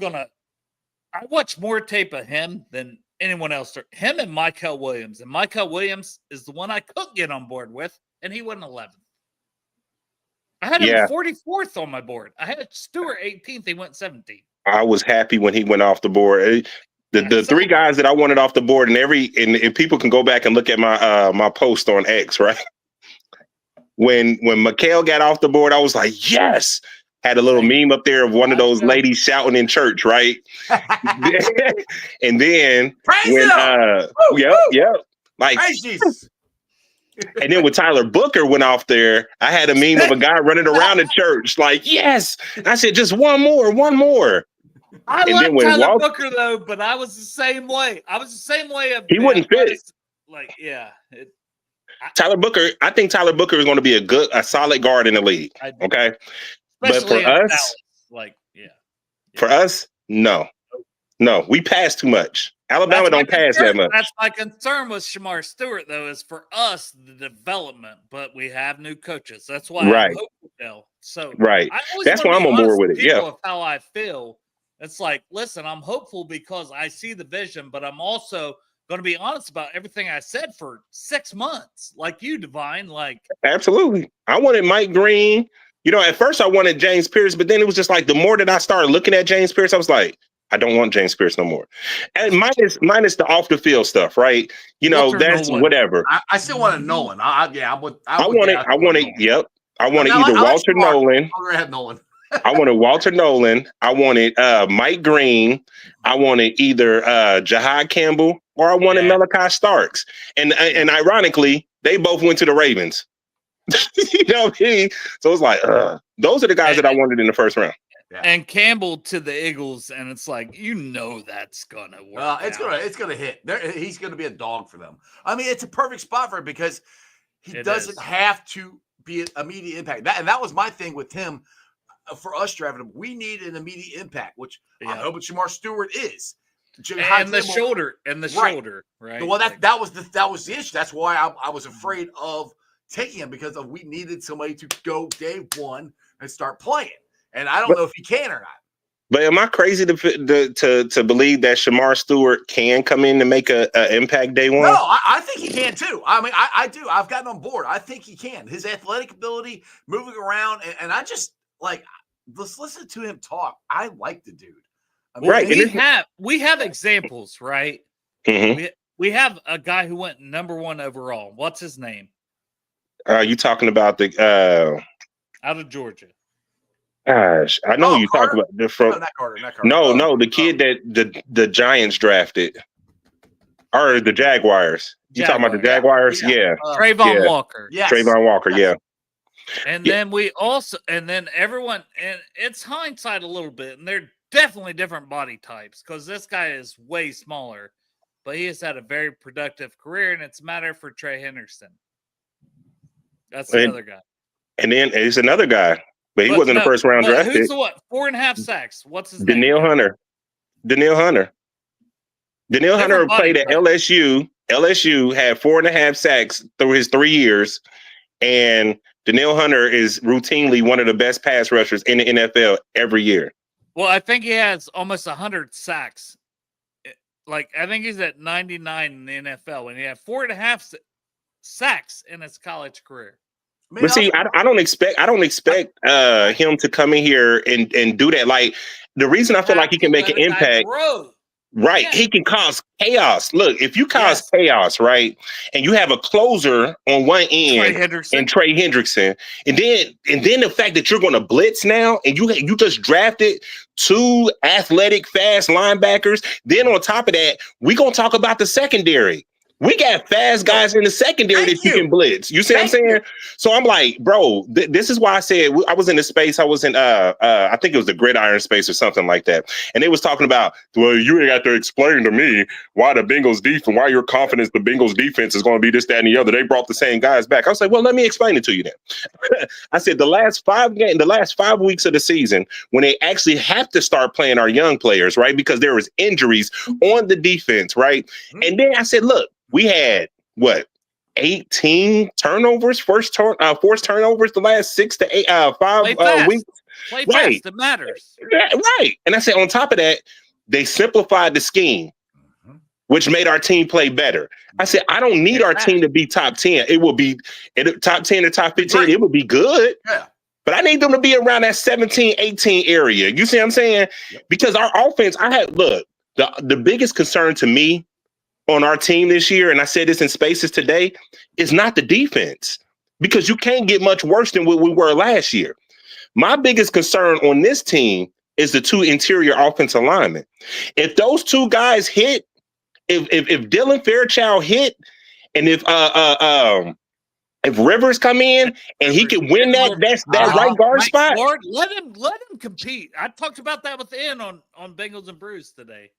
watch more tape of him than anyone else. Him and Michael Williams. And Michael Williams is the one I could get on board with, and he went 11th. I had him 44th on my board. I had Stewart 18th. He went 17th. I was happy when he went off the board. The three guys that I wanted off the board, and people can go back and look at my my post on X, right? When Mikhail got off the board, I was like, yes. Had a little meme up there of one of those ladies shouting in church, right? And then like praise Jesus. And then when Tyler Booker went off there, I had a meme of a guy running around the church, like, yes. And I said, just one more. I like Tyler Booker, though, but I was the same way. He wouldn't fit. Like, yeah. Tyler Booker, I think Tyler Booker is going to be a solid guard in the league. Okay. Especially but for us, Dallas, for us, no, we pass too much. Alabama don't pass that much. That's my concern with Shamar Stewart, though, is for us the development. But we have new coaches. That's why I'm hopeful. So that's why I'm on board with it. Yeah, of how I feel. It's like, listen, I'm hopeful because I see the vision, but I'm also going to be honest about everything I said for 6 months, like you, Divine. Like, absolutely, I wanted Mike Green. You know, at first I wanted James Pierce, but then it was just like the more that I started looking at James Pierce, I was like, I don't want James Pierce no more. And minus the off the field stuff, right? You know, that's Nolan. Whatever. I still wanted Nolan. I wanted either Walter Nolan. I wanted Walter Nolan. I wanted Mike Green. I wanted either Jahad Campbell or I wanted Malachi Starks. And ironically, they both went to the Ravens. You know what I mean? So it's like, those are the guys that I wanted in the first round. Yeah. And Campbell to the Eagles, and it's like, that's gonna work. It's gonna hit. He's gonna be a dog for them. I mean, it's a perfect spot for him because he doesn't have to be an immediate impact. That was my thing with him. For us drafting him, we need an immediate impact, which I hope Shamar Stewart is. And the shoulder, right? Well, that was the issue. That's why I was afraid of taking him because we needed somebody to go day one and start playing. And I don't know if he can or not. But am I crazy to believe that Shamar Stewart can come in to make an impact day one? No, I think he can too. I mean, I do. I've gotten on board. I think he can. His athletic ability, moving around, and I just like let's listen to him talk. I like the dude. I mean, we have examples, right? Mm-hmm. We have a guy who went number 1 overall. What's his name? You talking about the out of Georgia? Gosh, I know you talk about the front. Not Carter. No, the kid that the Giants drafted, or the Jaguars. You talking about the Jaguars? Yeah. Trayvon Walker. Yes. Trayvon Walker. Yeah. And then everyone, and it's hindsight a little bit, and they're definitely different body types because this guy is way smaller, but he has had a very productive career, and it's a matter for Trey Henderson. That's another guy. And then it's another guy. But he wasn't the first round draft pick. Who's the what? 4.5 sacks. What's his name? Danielle Hunter played at LSU. LSU had 4.5 sacks through his 3 years. And Danielle Hunter is routinely one of the best pass rushers in the NFL every year. Well, I think he has almost 100 sacks. Like, I think he's at 99 in the NFL. And he had 4.5 sacks in his college career. But see, I don't expect him to come in here and do that. Like, the reason I feel like he can make an impact, right? Yeah. He can cause chaos. Look, if you cause chaos, right, and you have a closer on one end and Trey Hendrickson, and then the fact that you're going to blitz now, and you just drafted 2 athletic, fast linebackers. Then on top of that, we're gonna talk about the secondary. We got fast guys in the secondary that you can blitz. You see what I'm saying? So I'm like, bro, this is why I said I was in the space. I was in, I think it was the Gridiron space or something like that. And they was talking about, well, you ain't got to explain to me why the Bengals defense, why you're confident the Bengals defense is going to be this, that, and the other. They brought the same guys back. I was like, well, let me explain it to you then. I said the last 5 weeks of the season, when they actually have to start playing our young players, right? Because there was injuries on the defense, right? Mm-hmm. And then I said, look, we had 18 turnovers, forced turnovers the last 6 to 5 weeks. Play fast, it matters. Right. And I said, on top of that, they simplified the scheme, which made our team play better. I said, I don't need our team to be top 10. It will be top 10 or top 15. Right. It would be good. Yeah. But I need them to be around that 17, 18 area. You see what I'm saying? Yep. Because our offense, the biggest concern to me on our team this year, and I said this in spaces today, is not the defense. Because you can't get much worse than what we were last year. My biggest concern on this team is the two interior offensive linemen. If those two guys hit, if Dylan Fairchild hit, and if Rivers come in and he can win that right guard Mike spot, Lord, let him compete. I talked about that with Ian on Bengals and Brews today.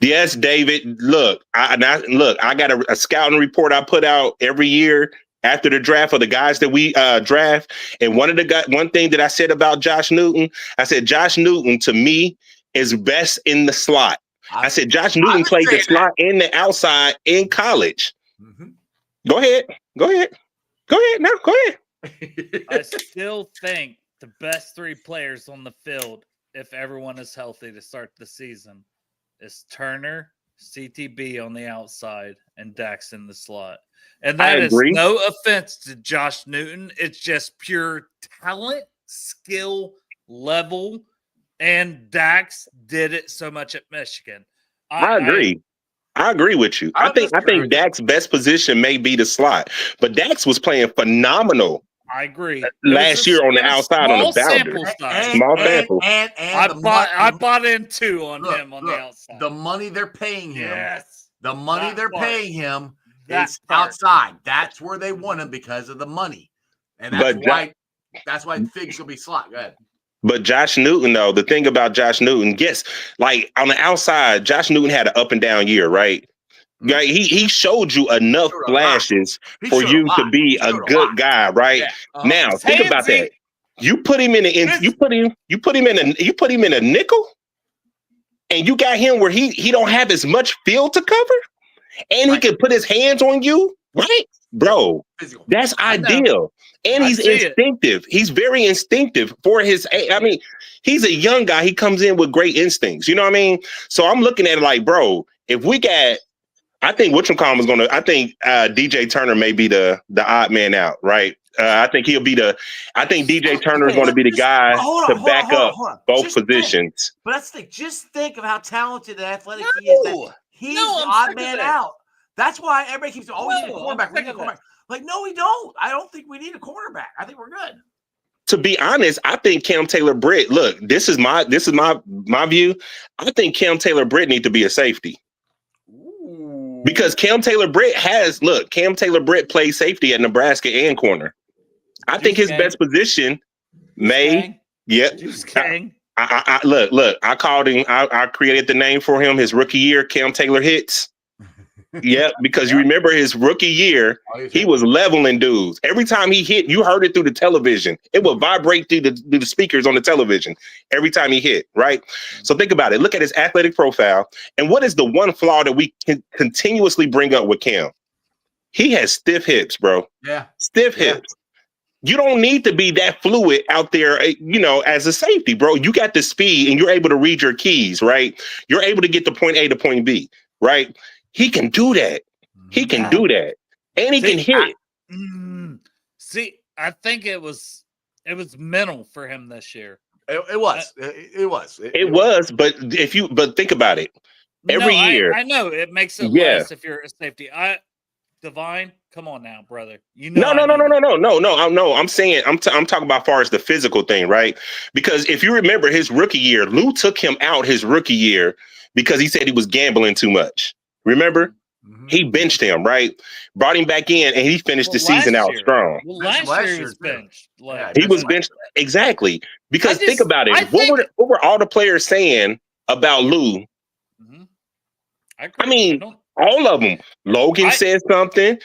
yes, David. Look, I got a scouting report I put out every year after the draft for the guys that we draft. And one thing that I said about Josh Newton, I said Josh Newton to me is best in the slot. I said Josh Newton played the slot and the outside in college. Mm-hmm. Go ahead. Now, go ahead. I still think the best three players on the field, if everyone is healthy to start the season, is Turner, CTB on the outside, and Dax in the slot. And that is no offense to Josh Newton. It's just pure talent, skill, level, and Dax did it so much at Michigan. I agree. I agree with you. I think Dak's best position may be the slot, but Dax was playing phenomenal. I agree. Last year on the outside on the boundary. Small sample. And I bought in too on him on the outside. The money they're paying him. Yes. The money they're paying him is outside. That's where they want him because of the money. And that's why Figs will be slot. Go ahead. But Josh Newton, though, the thing about Josh Newton, yes, like on the outside, Josh Newton had an up and down year, right? Right, he showed you enough flashes for you to be a good guy, right? Yeah. Now think about that. You put him in a nickel, and you got him where he don't have as much field to cover, and he can put his hands on you, right, bro? That's ideal. And he's instinctive. He's very instinctive for his. I mean, he's a young guy. He comes in with great instincts. You know what I mean? So I'm looking at it like, bro, if we got. I think Witchcom is going to. I think DJ Turner may be the odd man out, right? I think he'll be the. I think DJ Turner is going to be the guy to back up both positions. But let's think. Just think of how talented and athletic he is. He's the odd man out. That's why everybody keeps saying, "Oh, we need a cornerback. We need a cornerback." Like, no, we don't. I don't think we need a cornerback. I think we're good. To be honest, I think Cam Taylor-Britt. Look, this is my view. I think Cam Taylor-Britt need to be a safety. Because Cam Taylor-Britt plays safety at Nebraska and corner. I think his best position may. Yep. Look, I called him. I created the name for him. His rookie year, Cam Taylor hits. Yep, because you remember his rookie year, he was leveling dudes. Every time he hit, you heard it through the television. It would vibrate through the speakers on the television every time he hit, right? So think about it. Look at his athletic profile. And what is the one flaw that we can continuously bring up with Cam? He has stiff hips, bro. Yeah. Stiff hips. You don't need to be that fluid out there, as a safety, bro. You got the speed and you're able to read your keys, right? You're able to get to point A to point B, right? He can do that. He can do that. And he can hit. I think it was mental for him this year. It was. But think about it. Every year. I know it makes it less if you're a safety. Divine, come on now, brother. No. I'm saying I'm talking about far as the physical thing, right? Because if you remember his rookie year, Lou took him out his rookie year because he said he was gambling too much. Remember? Mm-hmm. He benched him, right? Brought him back in, and he finished the season out strong. Well, last year he was benched. He was benched. Exactly. Because think about it. What were all the players saying about Lou? Mm-hmm. I mean, all of them. Logan said something.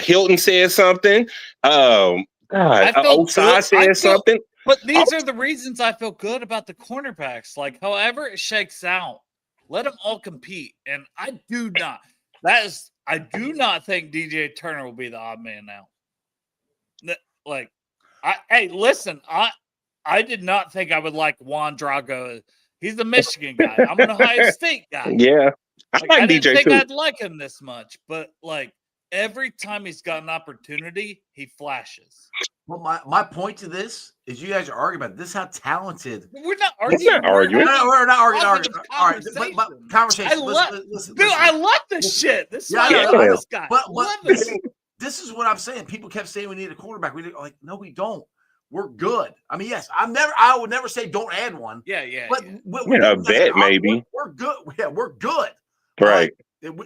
Hilton said something. Osai said something. But these are the reasons I feel good about the cornerbacks. Like, however it shakes out, let them all compete. And I do not think DJ Turner will be the odd man now. Listen, I did not think I would like Juan Drago. He's the Michigan guy. I'm an Ohio State guy. Yeah. I didn't think I'd like him this much, but every time he's got an opportunity, he flashes. Well, my point to this is you guys are arguing about this. How talented. We're not It's arguing. not arguing. We're not arguing. Positive All right, but conversation. I love, dude. I love this shit. This is why I love this guy. But love this. This is what I'm saying. People kept saying we need a quarterback. We like, no, we don't. We're good. I mean, yes, I would never say don't add one. Yeah. But a vet maybe. We're good. Yeah, we're good. Right.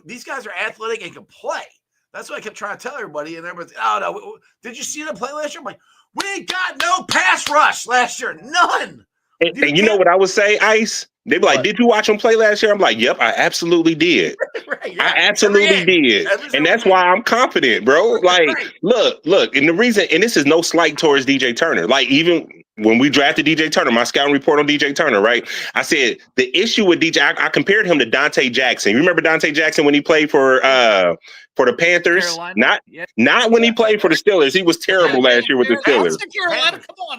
These guys are athletic and can play. That's what I kept trying to tell everybody. And everybody's, oh no, did you see them play last year? I'm like, we ain't got no pass rush last year. None. And you know what I would say, Ice? They'd be like, did you watch them play last year? I'm like, yep, I absolutely did. Right, yeah. I absolutely did. And that's why I'm confident, bro. Like, look, and the reason, and this is no slight towards DJ Turner. Like, even when we drafted DJ Turner, my scouting report on DJ Turner, right? I said the issue with DJ, I compared him to Dante Jackson. You remember Dante Jackson when he played for the Panthers? Carolina? Not when he played for the Steelers. He was terrible last year with the Steelers. Carolina, come on,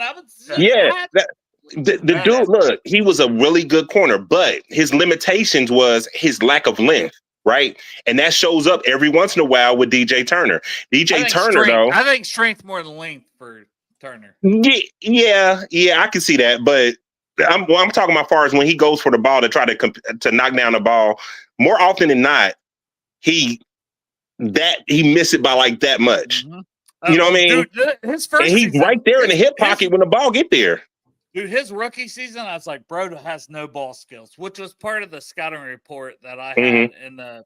the dude, look, he was a really good corner, but his limitations was his lack of length, right? And that shows up every once in a while with DJ Turner. DJ Turner, though, I think strength more than length for Turner. Yeah, I can see that, but I'm talking about as far as when he goes for the ball to try to knock down the ball. More often than not, he missed it by like that much. Mm-hmm. You know what I mean? Dude, his first and he's season, right there in the hip pocket when the ball get there. Dude, his rookie season, I was like, bro has no ball skills, which was part of the scouting report that I had in the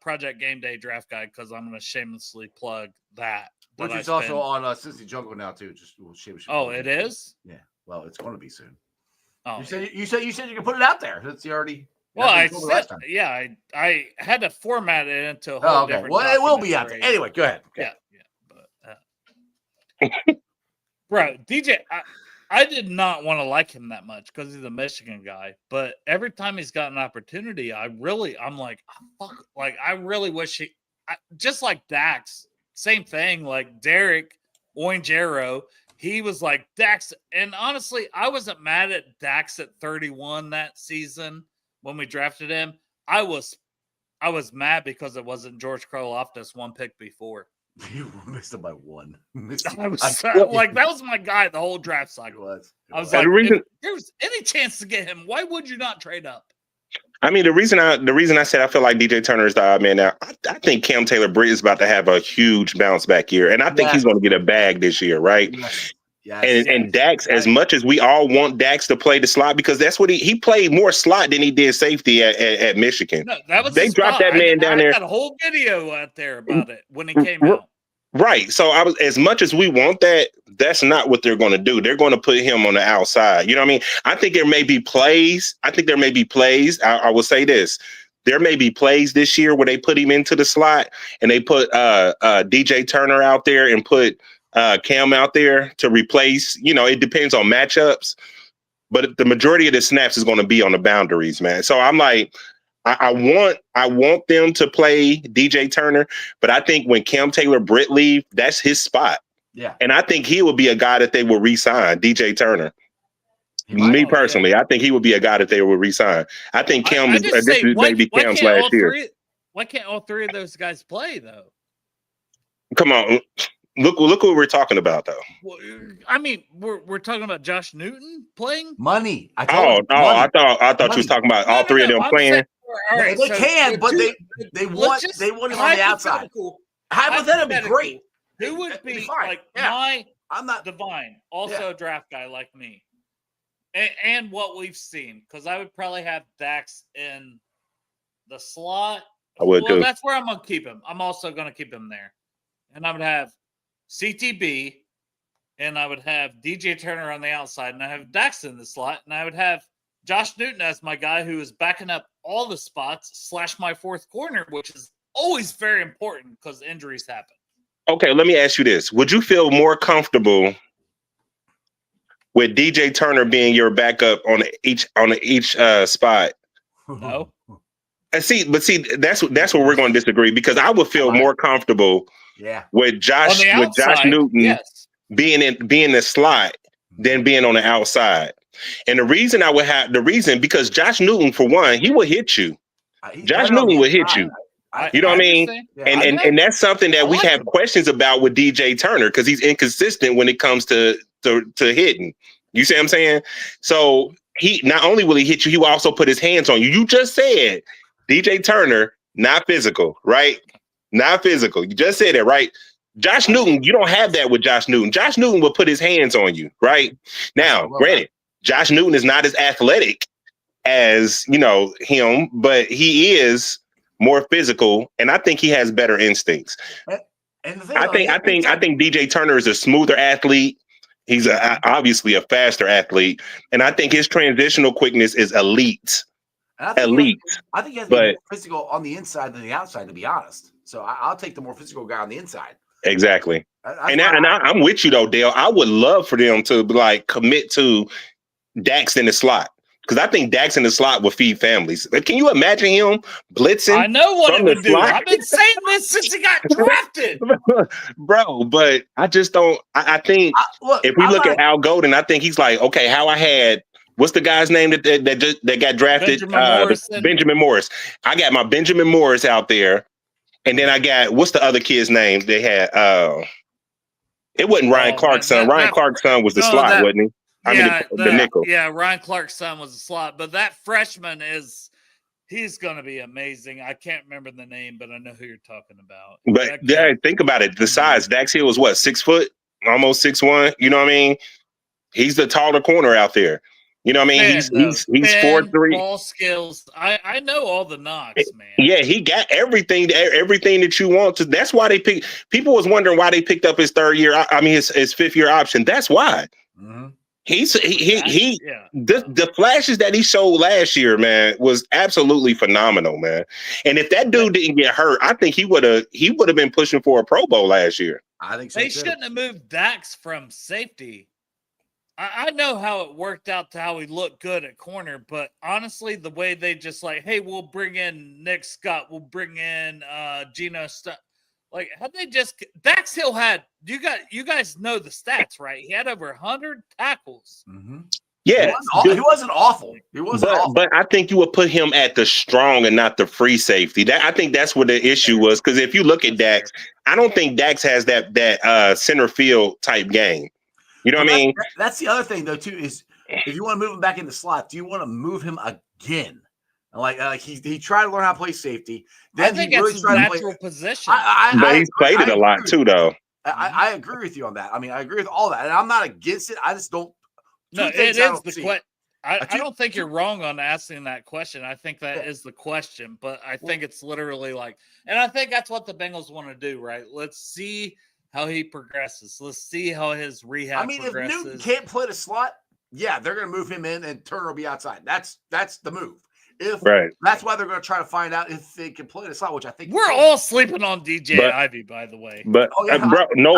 Project Game Day draft guide, because I'm going to shamelessly plug that. Which is also on Cincy Jungle now, too. It is? Yeah. Well, it's going to be soon. Oh, you said you can put it out there. It's already. Well, I said, I had to format it into a whole different. Well, it will be out there. Anyway, go ahead. Yeah. But, bro, DJ, I did not want to like him that much because he's a Michigan guy. But every time he's got an opportunity, I'm like, fuck, like I really wish just like Dax, same thing. Like Derek Oingero, he was like Dax, and honestly, I wasn't mad at Dax at 31 that season when we drafted him. I was mad because it wasn't George Karlaftis one pick before. You missed him by one. I was like, that was my guy the whole draft cycle. I was like, if there was any chance to get him, why would you not trade up? I mean, the reason I said I feel like DJ Turner is the odd man now, I think Cam Taylor-Britt is about to have a huge bounce back year, and I think he's going to get a bag this year, right? Yes. And Dax, as much as we all want Dax to play the slot, because that's what he played more slot than he did safety at Michigan. No, that was they dropped that man down there. I got a whole video out there about it when he came out. Right. So as much as we want that, that's not what they're going to do. They're going to put him on the outside. You know what I mean? I think there may be plays. I will say this. There may be plays this year where they put him into the slot and they put DJ Turner out there and put Cam out there to replace. You know, it depends on matchups. But the majority of the snaps is going to be on the boundaries, man. So I'm like, I want them to play DJ Turner, but I think when Cam Taylor-Britt leave, that's his spot. Yeah. And I think he will be a guy that they will re-sign, DJ Turner. Me personally, I think he would be a guy that they will re-sign. I think Cam maybe Cam's last year. Why can't all three of those guys play though? Come on. Look what we're talking about, though. Well, I mean, we're talking about Josh Newton playing money. I thought you was talking about all three of them playing. Right, they can, but they want him on the outside. Hypothetically, be great. Who would be like I'm not Divine, also a draft guy like me, and what we've seen, because I would probably have Dax in the slot. I would too. That's where I'm gonna keep him. I'm also gonna keep him there, and I would have CTB, and I would have DJ Turner on the outside, and I have Dax in the slot, and I would have Josh Newton as my guy who is backing up all the spots / my fourth corner, which is always very important because injuries happen. Okay, let me ask you this. Would you feel more comfortable with DJ Turner being your backup on each spot? No. See, that's where we're going to disagree, because I would feel more comfortable with Josh Newton being in the slot than being on the outside. And the reason because Josh Newton, for one, he will hit you. Josh Newton will hit you. You know what I mean? Yeah, and that's something that we have questions about with DJ Turner because he's inconsistent when it comes to hitting. You see what I'm saying? So he not only will he hit you, he will also put his hands on you. You just said DJ Turner, not physical, right? Not physical. You just said it, right? Josh Newton, you don't have that with Josh Newton. Josh Newton will put his hands on you, right? Now, granted, Josh Newton is not as athletic as, him, but he is more physical, and I think he has better instincts. And the thing, I think DJ Turner is a smoother athlete. He's obviously a faster athlete, and I think his transitional quickness is elite. I think he has to be more physical on the inside than the outside, to be honest. So I'll take the more physical guy on the inside. Exactly. I'm with you though, Dale. I would love for them to commit to Dax in the slot. Because I think Dax in the slot will feed families. Can you imagine him blitzing? I know what it would do. I've been saying this since he got drafted. Bro, but I just don't. I think if we look at Al Golden, I think he's like, okay, how I had, what's the guy's name that got drafted? Benjamin Morris. I got my Benjamin Morris out there. And then I got, what's the other kid's name they had? It wasn't Ryan Clark's son. Ryan Clark's son was the slot, wasn't he? The nickel. Yeah, Ryan Clark's son was a slot, but that freshman he's going to be amazing. I can't remember the name, but I know who you're talking about. But think about it. The size, Dax Hill was what, 6 foot, almost 6'1". You know what I mean? He's the taller corner out there. You know what I mean? He's 4'3". Ball skills. I know all the knocks, man. Yeah, he got everything that you want to. That's why people was wondering why they picked up his his 5th year option. That's why. Mm-hmm. The flashes that he showed last year, man, was absolutely phenomenal, man. And if that dude didn't get hurt, I think he would have been pushing for a Pro Bowl last year. I think so. They shouldn't have moved Dax from safety. I know how it worked out to how he looked good at corner, but honestly, the way they just hey, we'll bring in Nick Scott, we'll bring in Geno Stutt. Had they just Dax Hill had you guys know the stats, right? He had over 100 tackles. Mm-hmm. Yeah, he wasn't awful. But I think you would put him at the strong and not the free safety. I think that's what the issue was. Because if you look at Dax, I don't think Dax has that center field type game. You know what I mean? That's the other thing, though, too, is if you want to move him back in the slot, do you want to move him again? He tried to learn how to play safety. Then I think he really his tried natural to play position. But he's played it a lot, too, though. I agree with you on that. I mean, I agree with all that. And I'm not against it. I just don't. No, it is the question. I don't think you're wrong on asking that question. I think that is the question, but I think it's literally and I think that's what the Bengals want to do, right? Let's see how he progresses. Let's see how his rehab progresses. If Newton can't play the slot, they're going to move him in and Turner will be outside. That's the move. That's why they're going to try to find out if they can play the slot, which I think we're all sleeping on DJ Ivy, by the way. But no.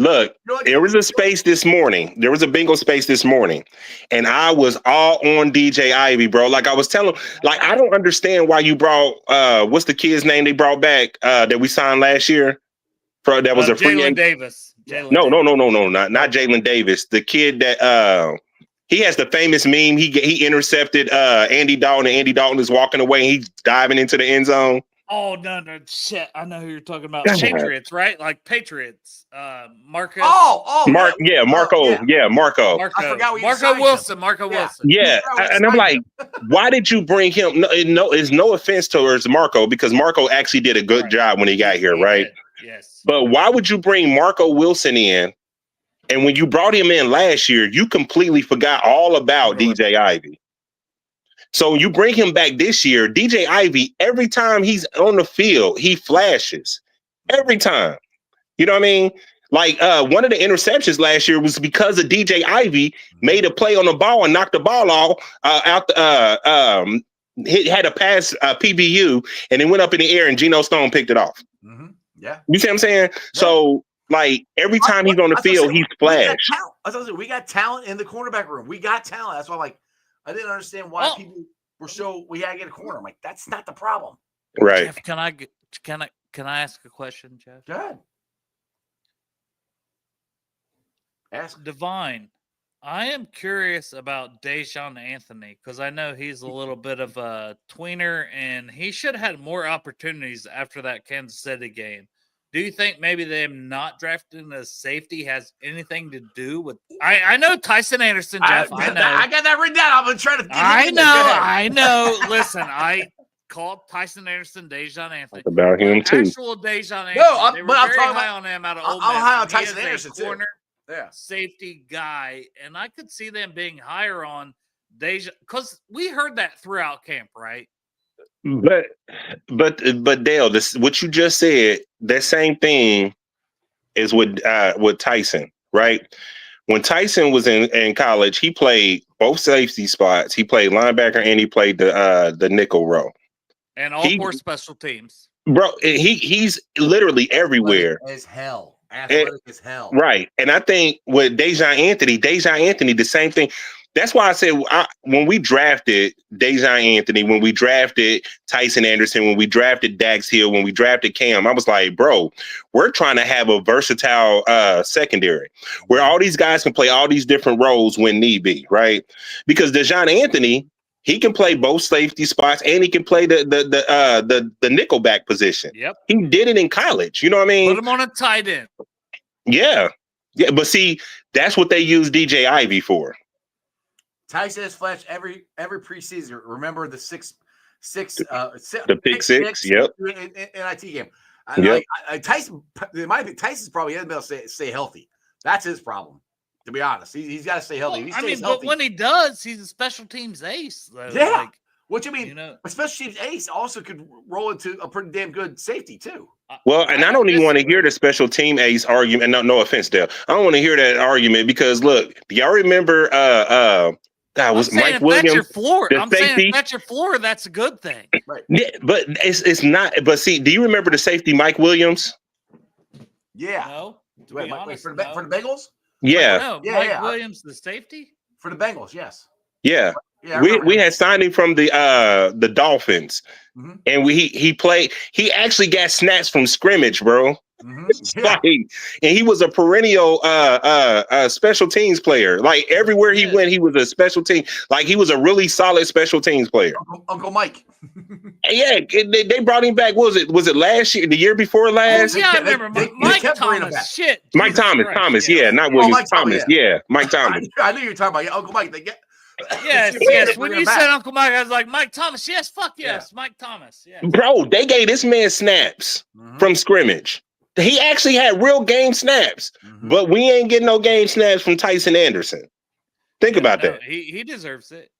Look, there was a space this morning. There was a Bengal space this morning, and I was all on DJ Ivy, bro. I was telling, I don't understand why you brought what's the kid's name they brought back that we signed last year? That was a free Jalen Davis. No, not Jalen Davis. The kid that he has the famous meme. He intercepted Andy Dalton, and Andy Dalton is walking away, and he's diving into the end zone. Oh, no, shit. I know who you're talking about. Patriots, right? Patriots. Marcus. Marco. I forgot what Marco Wilson. Marco Wilson. Yeah. And I'm like, why did you bring him? No, it's no offense towards Marco, because Marco actually did a good job when he got here, right? Yes. But why would you bring Marco Wilson in? And when you brought him in last year, you completely forgot all about DJ Ivy. So you bring him back this year, DJ Ivy, every time he's on the field, he flashes. Every time. You know what I mean? One of the interceptions last year was because of DJ Ivy made a play on the ball and knocked the ball off had a pass PBU and it went up in the air and Geno Stone picked it off. Mm-hmm. Yeah. You see what I'm saying? Yeah. So every time he's on the field, he's flashed. We got talent in the cornerback room. We got talent. That's why I didn't understand why people were we had to get a corner. I'm like, that's not the problem. Right. Jeff, can I ask a question, Jeff? Go ahead. Ask. Divine. I am curious about Dejon Anthony because I know he's a little bit of a tweener and he should have had more opportunities after that Kansas City game. Do you think maybe them not drafting a safety has anything to do with? I know Tyson Anderson, Jeff. I know. I got that written down. I've been trying to. I know. Listen, I called Tyson Anderson, Dejon Anthony. About him too. Actual Dejon Anthony. No, they were but I'm very talking high about. on him out of I'm Ole Miss. high on and he Tyson is a Anderson corner too. Yeah. safety guy, and I could see them being higher on Deja because we heard that throughout camp, right? But Dale, this what you just said. That same thing is with Tyson, right? When Tyson was in college, he played both safety spots. He played linebacker and he played the nickel row. And all 4 special teams. Bro, he's literally everywhere. As hell. Athletic as hell. Right. And I think with Dejon Anthony, the same thing. That's why I said when we drafted Dejon Anthony, when we drafted Tyson Anderson, when we drafted Dax Hill, when we drafted Cam, I was like, bro, we're trying to have a versatile secondary where all these guys can play all these different roles when need be, right? Because Dejon Anthony, he can play both safety spots and he can play the nickelback position. Yep. He did it in college. You know what I mean? Put him on a tight end. Yeah. Yeah. But see, that's what they use DJ Ivy for. Tyson has flashed every preseason. Remember the pick six. Yep. In NIT game. Yep. Tyson's probably hasn't been able to stay healthy. That's his problem. To be honest, he's got to stay healthy. Well, but when he does, he's a special teams ace. Though. Yeah. Like, what you mean? A special teams ace also could roll into a pretty damn good safety too. Well, and I don't even want to hear the special team ace argument. No offense, Dale. I don't want to hear that argument because look, do y'all remember? Was Mike Williams? That's your floor. I'm safety? saying if that's your floor, that's a good thing. Right. Yeah, but it's not. But see, do you remember the safety Mike Williams? Yeah. No. Wait, for the Bengals? Yeah. No, Mike Williams, the safety? For the Bengals, yes. Yeah. We had signed him from the Dolphins. Mm-hmm. And he actually got snaps from scrimmage, bro. Mm-hmm. Yeah. And he was a perennial special teams player. Like everywhere he went, he was a special team. Like he was a really solid special teams player. Uncle Mike. Yeah, they brought him back. Was it last year? The year before last? Yeah, I remember. Mike Thomas. Shit. Mike Thomas. Yeah, not Williams. Mike Thomas. Yeah, Mike Thomas. I knew you were talking about Uncle Mike. Yes. When you said Uncle Mike, I was like, Mike Thomas. Yes, fuck yes, Mike Thomas. Yes. Bro, they gave this man snaps from scrimmage. He actually had real game snaps, but we ain't getting no game snaps from Tyson Anderson. Think about that. He deserves it.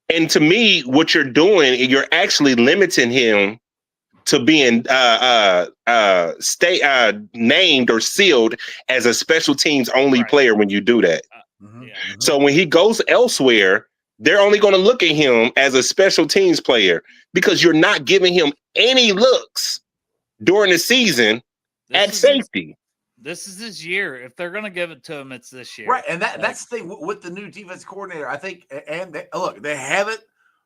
And to me, what you're doing, you're actually limiting him to being named or sealed as a special teams only player when you do that. So when he goes elsewhere, they're only going to look at him as a special teams player because you're not giving him any looks during the season at safety. This is his year. If they're going to give it to him, it's this year. Right. And that's the thing with the new defense coordinator, I think. And they haven't.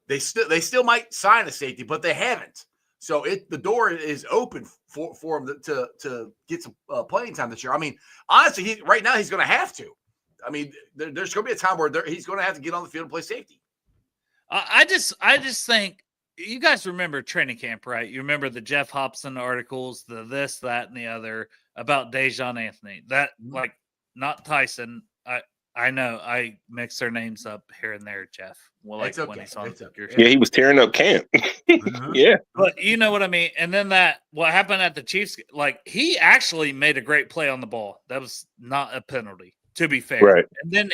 They still might sign a safety, but they haven't. So the door is open for him to get some playing time this year. I mean, honestly, right now he's going to have to. I mean, there's going to be a time where he's going to have to get on the field and play safety. I just think you guys remember training camp, right? You remember the Jeff Hobson articles, the this, that, and the other about Dejon Anthony. That like not Tyson. I know I mix their names up here and there, Jeff. Well, like when he's on he was tearing up camp. Yeah, but you know what I mean. And then what happened at the Chiefs? Like he actually made a great play on the ball. That was not a penalty. To be fair, right? And then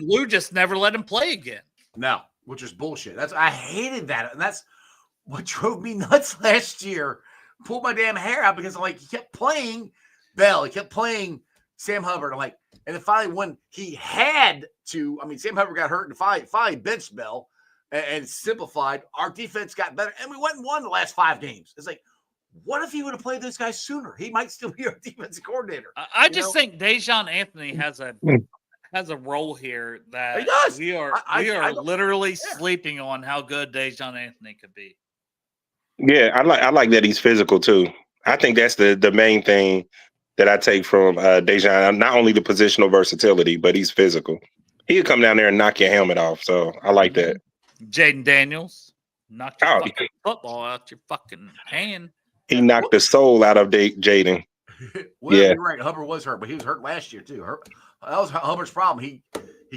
Lou just never let him play again. No, which is bullshit. I hated that, and that's what drove me nuts last year. Pulled my damn hair out because I'm like, he kept playing Bell, he kept playing Sam Hubbard. I'm like, and then finally when he had to, I mean, Sam Hubbard got hurt and finally benched Bell and simplified. Our defense got better, and we went and won the last 5 games. It's like, what if he would have played this guy sooner? He might still be our defensive coordinator. I just think Dejon Anthony has a role here that he does. We are literally sleeping on how good Dejon Anthony could be. Yeah, I like that he's physical too. I think that's the main thing that I take from Dejon. Not only the positional versatility, but he's physical. He'll come down there and knock your helmet off. So I like that. Jaden Daniels knocked your Oh. fucking football out your fucking hand. He knocked the soul out of Jaden. Well, Yeah. you're right. Hubbard was hurt, but he was hurt last year too. That was Hubbard's problem. He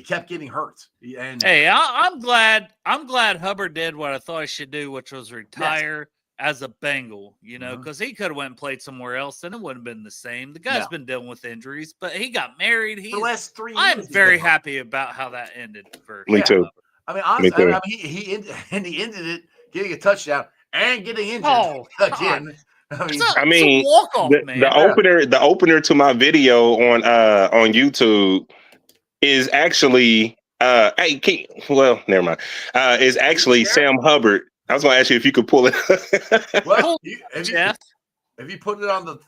kept getting hurt. And Hey, I'm glad Hubbard did what I thought he should do, which was retire as a Bengal. You know, because he could have went and played somewhere else, and it wouldn't have been the same. The guy's been dealing with injuries, but he got married. the last 3 years, I'm very happy about how that ended. For Me too. I mean, honestly, he ended it getting a touchdown and getting injured again. I mean, walk-off, man. The opener to my video on YouTube is actually never mind. Is actually Sam Hubbard. I was going to ask you if you could pull it. Well, if you put it on the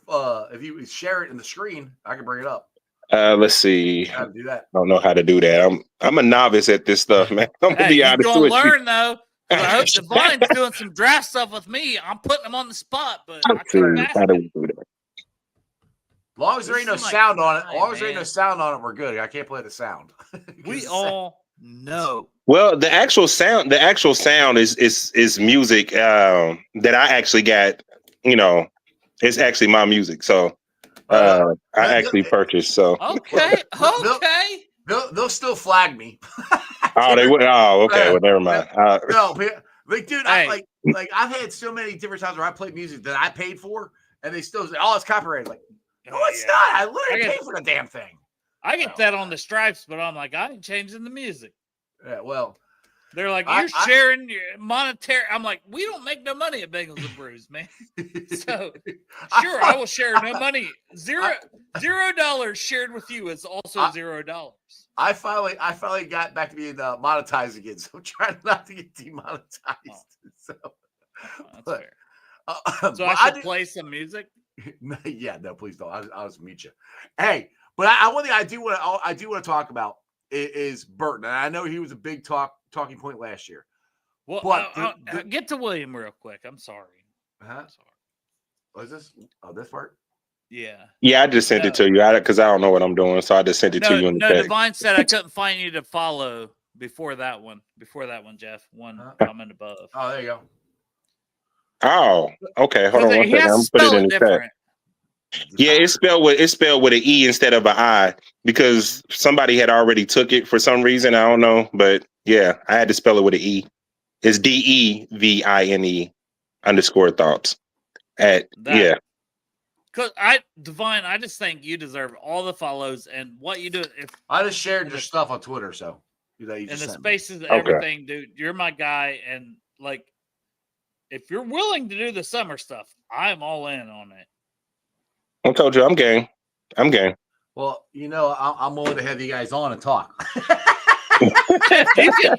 if you share it in the screen, I can bring it up. Let's see. How to do that? I don't know how to do that. I'm a novice at this stuff, man. I'm gonna be honest with you. Learn though. I hope Divine's doing some draft stuff with me. I'm putting him on the spot, but I can't how do we do that? As long as there ain't no sound on it, we're good. I can't play the sound. We all know. Well, the actual sound is music that I actually got. You know, it's actually my music. So I actually purchased. So okay. They'll still flag me. They would. Oh, okay. Well, never mind. No, like, dude, hey. I've had so many different times where I played music that I paid for, and they still say, "Oh, it's copyrighted." Like, no, it's not. I literally paid for the damn thing. I get that on the Stripes, but I'm like, I ain't changing the music. Yeah, well, they're like, you're sharing your monetary. I'm like, we don't make no money at Bengals and Brews, man. So, sure, I will share no money. $0 shared with you is also $0. I finally got back to being monetized again, so I'm trying not to get demonetized. So that's fair. So I should play some music. Yeah, no, please don't. I'll just mute you. Hey, but one thing I do want to talk about is Burton, and I know he was a big talking point last year. Well, but get to William real quick. I'm sorry. I'm sorry. What is this? Oh, this part? Yeah. Yeah, I just sent it to you because I don't know what I'm doing, so I just sent it to you in the text. Divine said I couldn't find you to follow before that one, Jeff. One comment above. Oh, there you go. Oh, okay. Hold on one second. I'm put it in the text. Yeah, it's spelled with an E instead of an I because somebody had already took it for some reason. I don't know, but yeah, I had to spell it with an E. It's DEVINE _thoughts. Yeah. Because Divine, I just think you deserve all the follows and what you do. If I just shared your stuff on Twitter, so in the spaces, everything, dude. You're my guy, and like, if you're willing to do the summer stuff, I'm all in on it. I told you, I'm game. Well, you know, I'm willing to have you guys on and talk.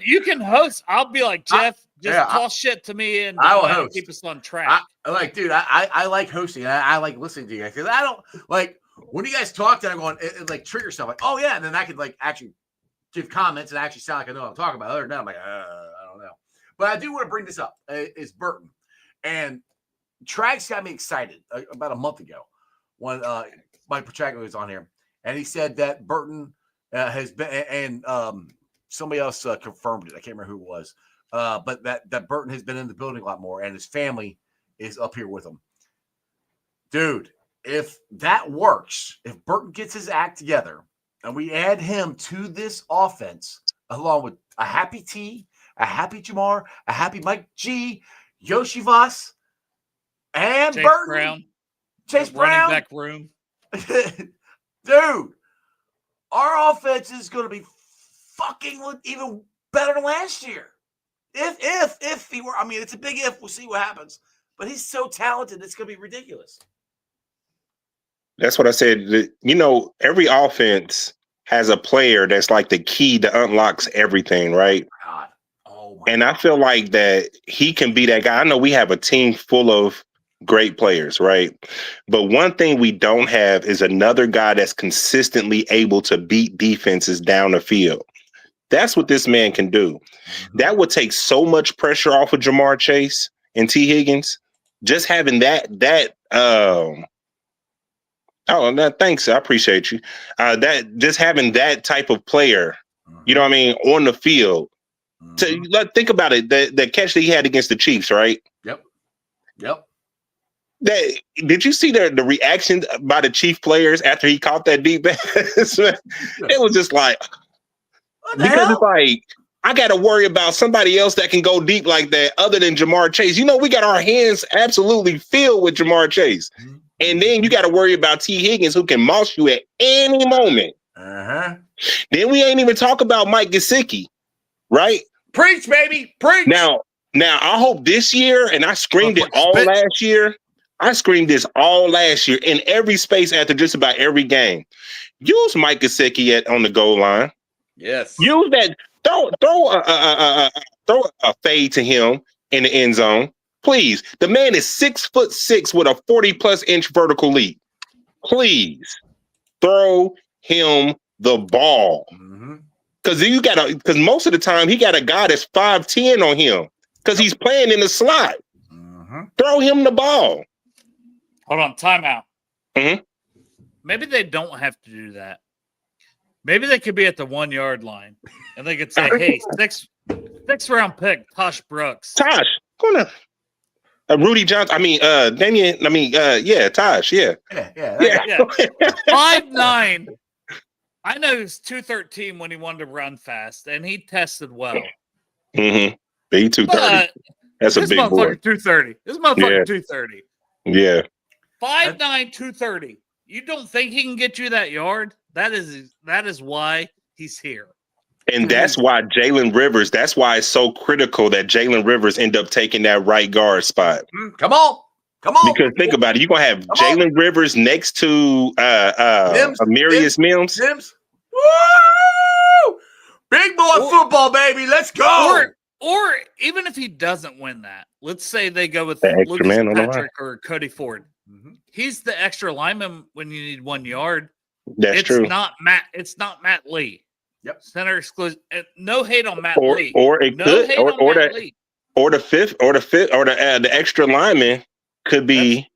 you can host. I'll be like, Jeff, talk shit to me and I will host. Keep us on track. I like hosting. I like listening to you guys because I don't like when you guys talk. Then I'm going it like trigger stuff like, oh yeah, and then I could like actually give comments and actually sound like I know what I'm talking about. Other than that, I'm like, I don't know. But I do want to bring this up. Is Burton and Trags got me excited about a month ago when Mike Petraglia was on here, and he said that Burton has been and somebody else confirmed it. I can't remember who it was, but that Burton has been in the building a lot more, and his family is up here with him. Dude, if that works, if Burton gets his act together, and we add him to this offense, along with a happy T, a happy Jamar, a happy Mike G, Yoshi Voss, and Chase Burton. Brown. Chase Brown. Running back room. Dude, our offense is going to be fucking even better than last year. If he were, I mean, it's a big if. We'll see what happens. But he's so talented, it's going to be ridiculous. That's what I said. You know, every offense has a player that's like the key that unlocks everything, right? God. And I feel like that he can be that guy. I know we have a team full of great players, right? But one thing we don't have is another guy that's consistently able to beat defenses down the field. That's what this man can do. That would take so much pressure off of Jamar Chase and T. Higgins. Just having thanks. I appreciate you. That just having that type of player You know what I mean? On the field. So think about it. The catch that he had against the Chiefs, right? Yep. Did you see the reaction by the Chief players after he caught that deep pass? It was just like, because it's like, I got to worry about somebody else that can go deep like that other than Jamar Chase. You know, we got our hands absolutely filled with Jamar Chase. And then you got to worry about T. Higgins, who can moss you at any moment. Then we ain't even talk about Mike Gesicki, right? Preach, baby. Preach. Now, I hope this year, and I screamed it all last year. I screamed this all last year in every space after just about every game. Use Mike Gesicki on the goal line. Yes. Use that. Throw a fade to him in the end zone, please. The man is 6'6" with a 40+ inch vertical leap. Please throw him the ball, because most of the time he got a guy that's 5'10" on him because he's playing in the slot. Throw him the ball. Hold on, timeout. Maybe they don't have to do that. Maybe they could be at the 1 yard line and they could say, hey, sixth round pick, Tosh Brooks. Tosh, Rudy Johnson. Damian. Tosh. Yeah. 5'9". I know he's 213 when he wanted to run fast, and he tested well. He 230. That's a big boy. 230. This motherfucker 230. Yeah. 5'9", 230. You don't think he can get you that yard? That is why he's here. And that's why Jalen Rivers, that's why it's so critical that Jalen Rivers end up taking that right guard spot. Come on. Because think about it. You're going to have Jalen Rivers next to Amarius Mims. Woo! Big boy football, baby. Let's go. Or even if he doesn't win that, let's say they go with the extra man on the line, Patrick or Cody Ford. He's the extra lineman when you need 1 yard. That's true. It's not Matt Lee. Yep. Center exclusive. No hate on Matt Lee. Or it could, or the extra lineman could be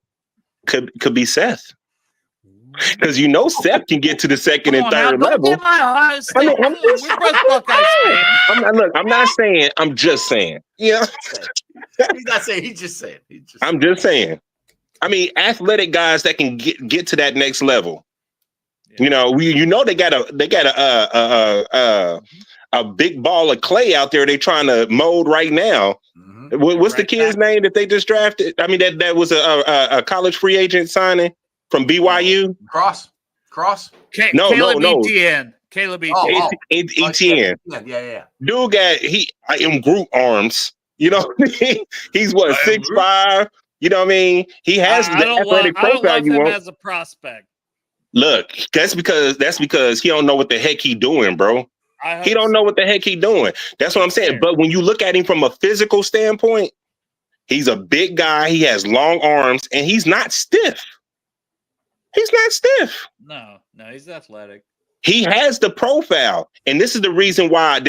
Seth. Because Seth can get to the second and third level. I'm not saying. I'm just saying. Yeah. He's not saying. He's just saying. I'm just saying. I mean, athletic guys that can get to that next level. Yeah. They got a big ball of clay out there. They trying to mold right now. What's the kid's name that they just drafted? I mean, that was a college free agent signing from BYU. Cross. No. Etienne. Caleb Etienne. Etienne. Yeah. Dude I am Groot arms. He's what, 6'5". You know what I mean? He has the athletic profile you want. As a prospect. Look, that's because he don't know what the heck he doing, bro. He don't know what the heck he doing. That's what I'm saying. But when you look at him from a physical standpoint, he's a big guy. He has long arms, and he's not stiff. No, he's athletic. He has the profile, and this is the reason why.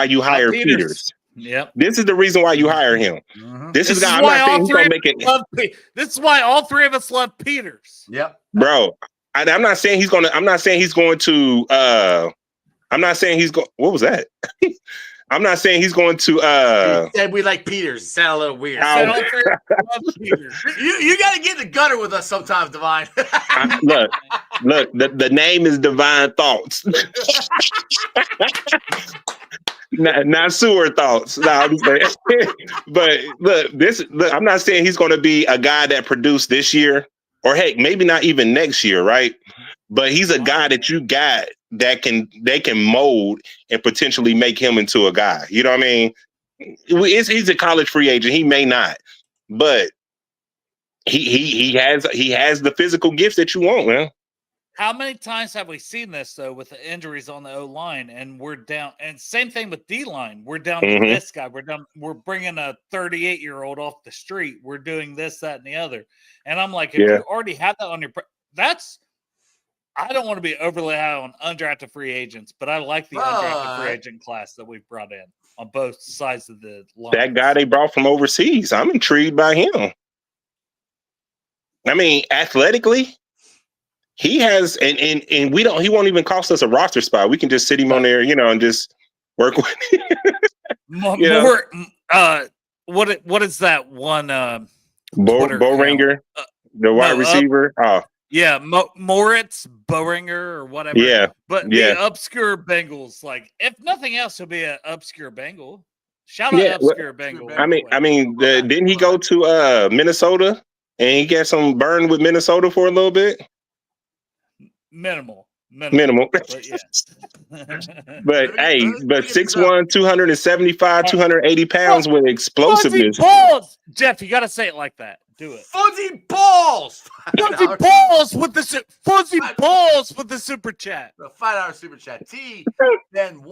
You hire Peters. Yep. This is the reason why you hire him. This is why all three of us love Peters. Yep. Bro, I'm not saying he's going to. What was that? I'm not saying he's going to. He said we like Peters. It sounded a little weird. You got to get in the gutter with us sometimes, Divine. Look. The name is Divine Thoughts. Not sewer thoughts. No, I'm saying. But look, I'm not saying he's going to be a guy that produced this year, or heck, maybe not even next year, right? But he's a guy that you got that they can mold and potentially make him into a guy. You know what I mean? He's a college free agent. He may not, but he has the physical gifts that you want, man. How many times have we seen this though with the injuries on the O line, and we're down? And same thing with D line. We're down to this guy. We're bringing a 38-year-old off the street. We're doing this, that, and the other. And I'm like, if you already have that on your, I don't want to be overly high on undrafted free agents, but I like the undrafted free agent class that we've brought in on both sides of the line. That guy they brought from overseas, I'm intrigued by him. I mean, athletically, he has, and we don't. He won't even cost us a roster spot. We can just sit him on there, and just work with him. What is that one? Bowringer, the wide receiver. Yeah, Moritz Bowringer or whatever. Yeah, but the obscure Bengals, like if nothing else, he'll be an obscure Bengal. Shout out obscure Bengal. I mean, didn't he go to Minnesota and he got some burn with Minnesota for a little bit? Minimal. But, yeah. but 6'1", 275, 280 pounds with explosiveness. Fuzzy balls! Jeff, you got to say it like that. Do it. Fuzzy balls! Fuzzy balls with the super chat. The $5 super chat. T then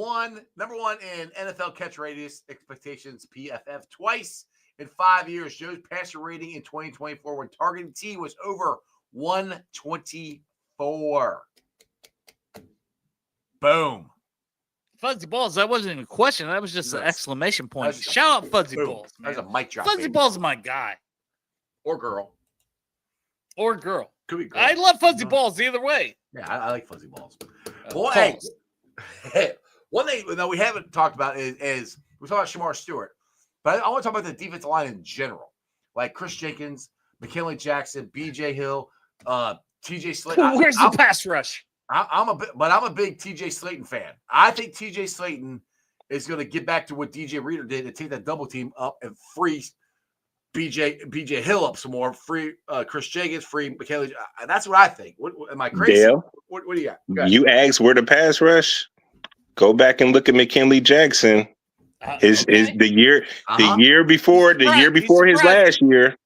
number one in NFL catch radius expectations PFF twice in 5 years. Joe's passer rating in 2024 when targeting T was over 124. Boom. Fuzzy balls. That wasn't even a question. That was just an exclamation point. Shout out Fuzzy balls, man. That's a mic drop. Fuzzy balls is my guy. Or girl. Could be girl. I love fuzzy balls either way. Yeah, I like fuzzy balls. Hey, one thing that we haven't talked about is we talked about Shamar Stewart, but I want to talk about the defensive line in general, like Chris Jenkins, McKinley Jackson, B.J. Hill, T.J. Slayton. Where's the pass rush? I'm a big T.J. Slayton fan. I think T.J. Slayton is going to get back to what DJ Reader did and take that double team up and free BJ Hill up some more, free Chris Jenkins, free McKinley. That's what I think. What am I crazy? Dale, what do you got? You asked where the pass rush. Go back and look at McKinley Jackson. Is the year before his last year.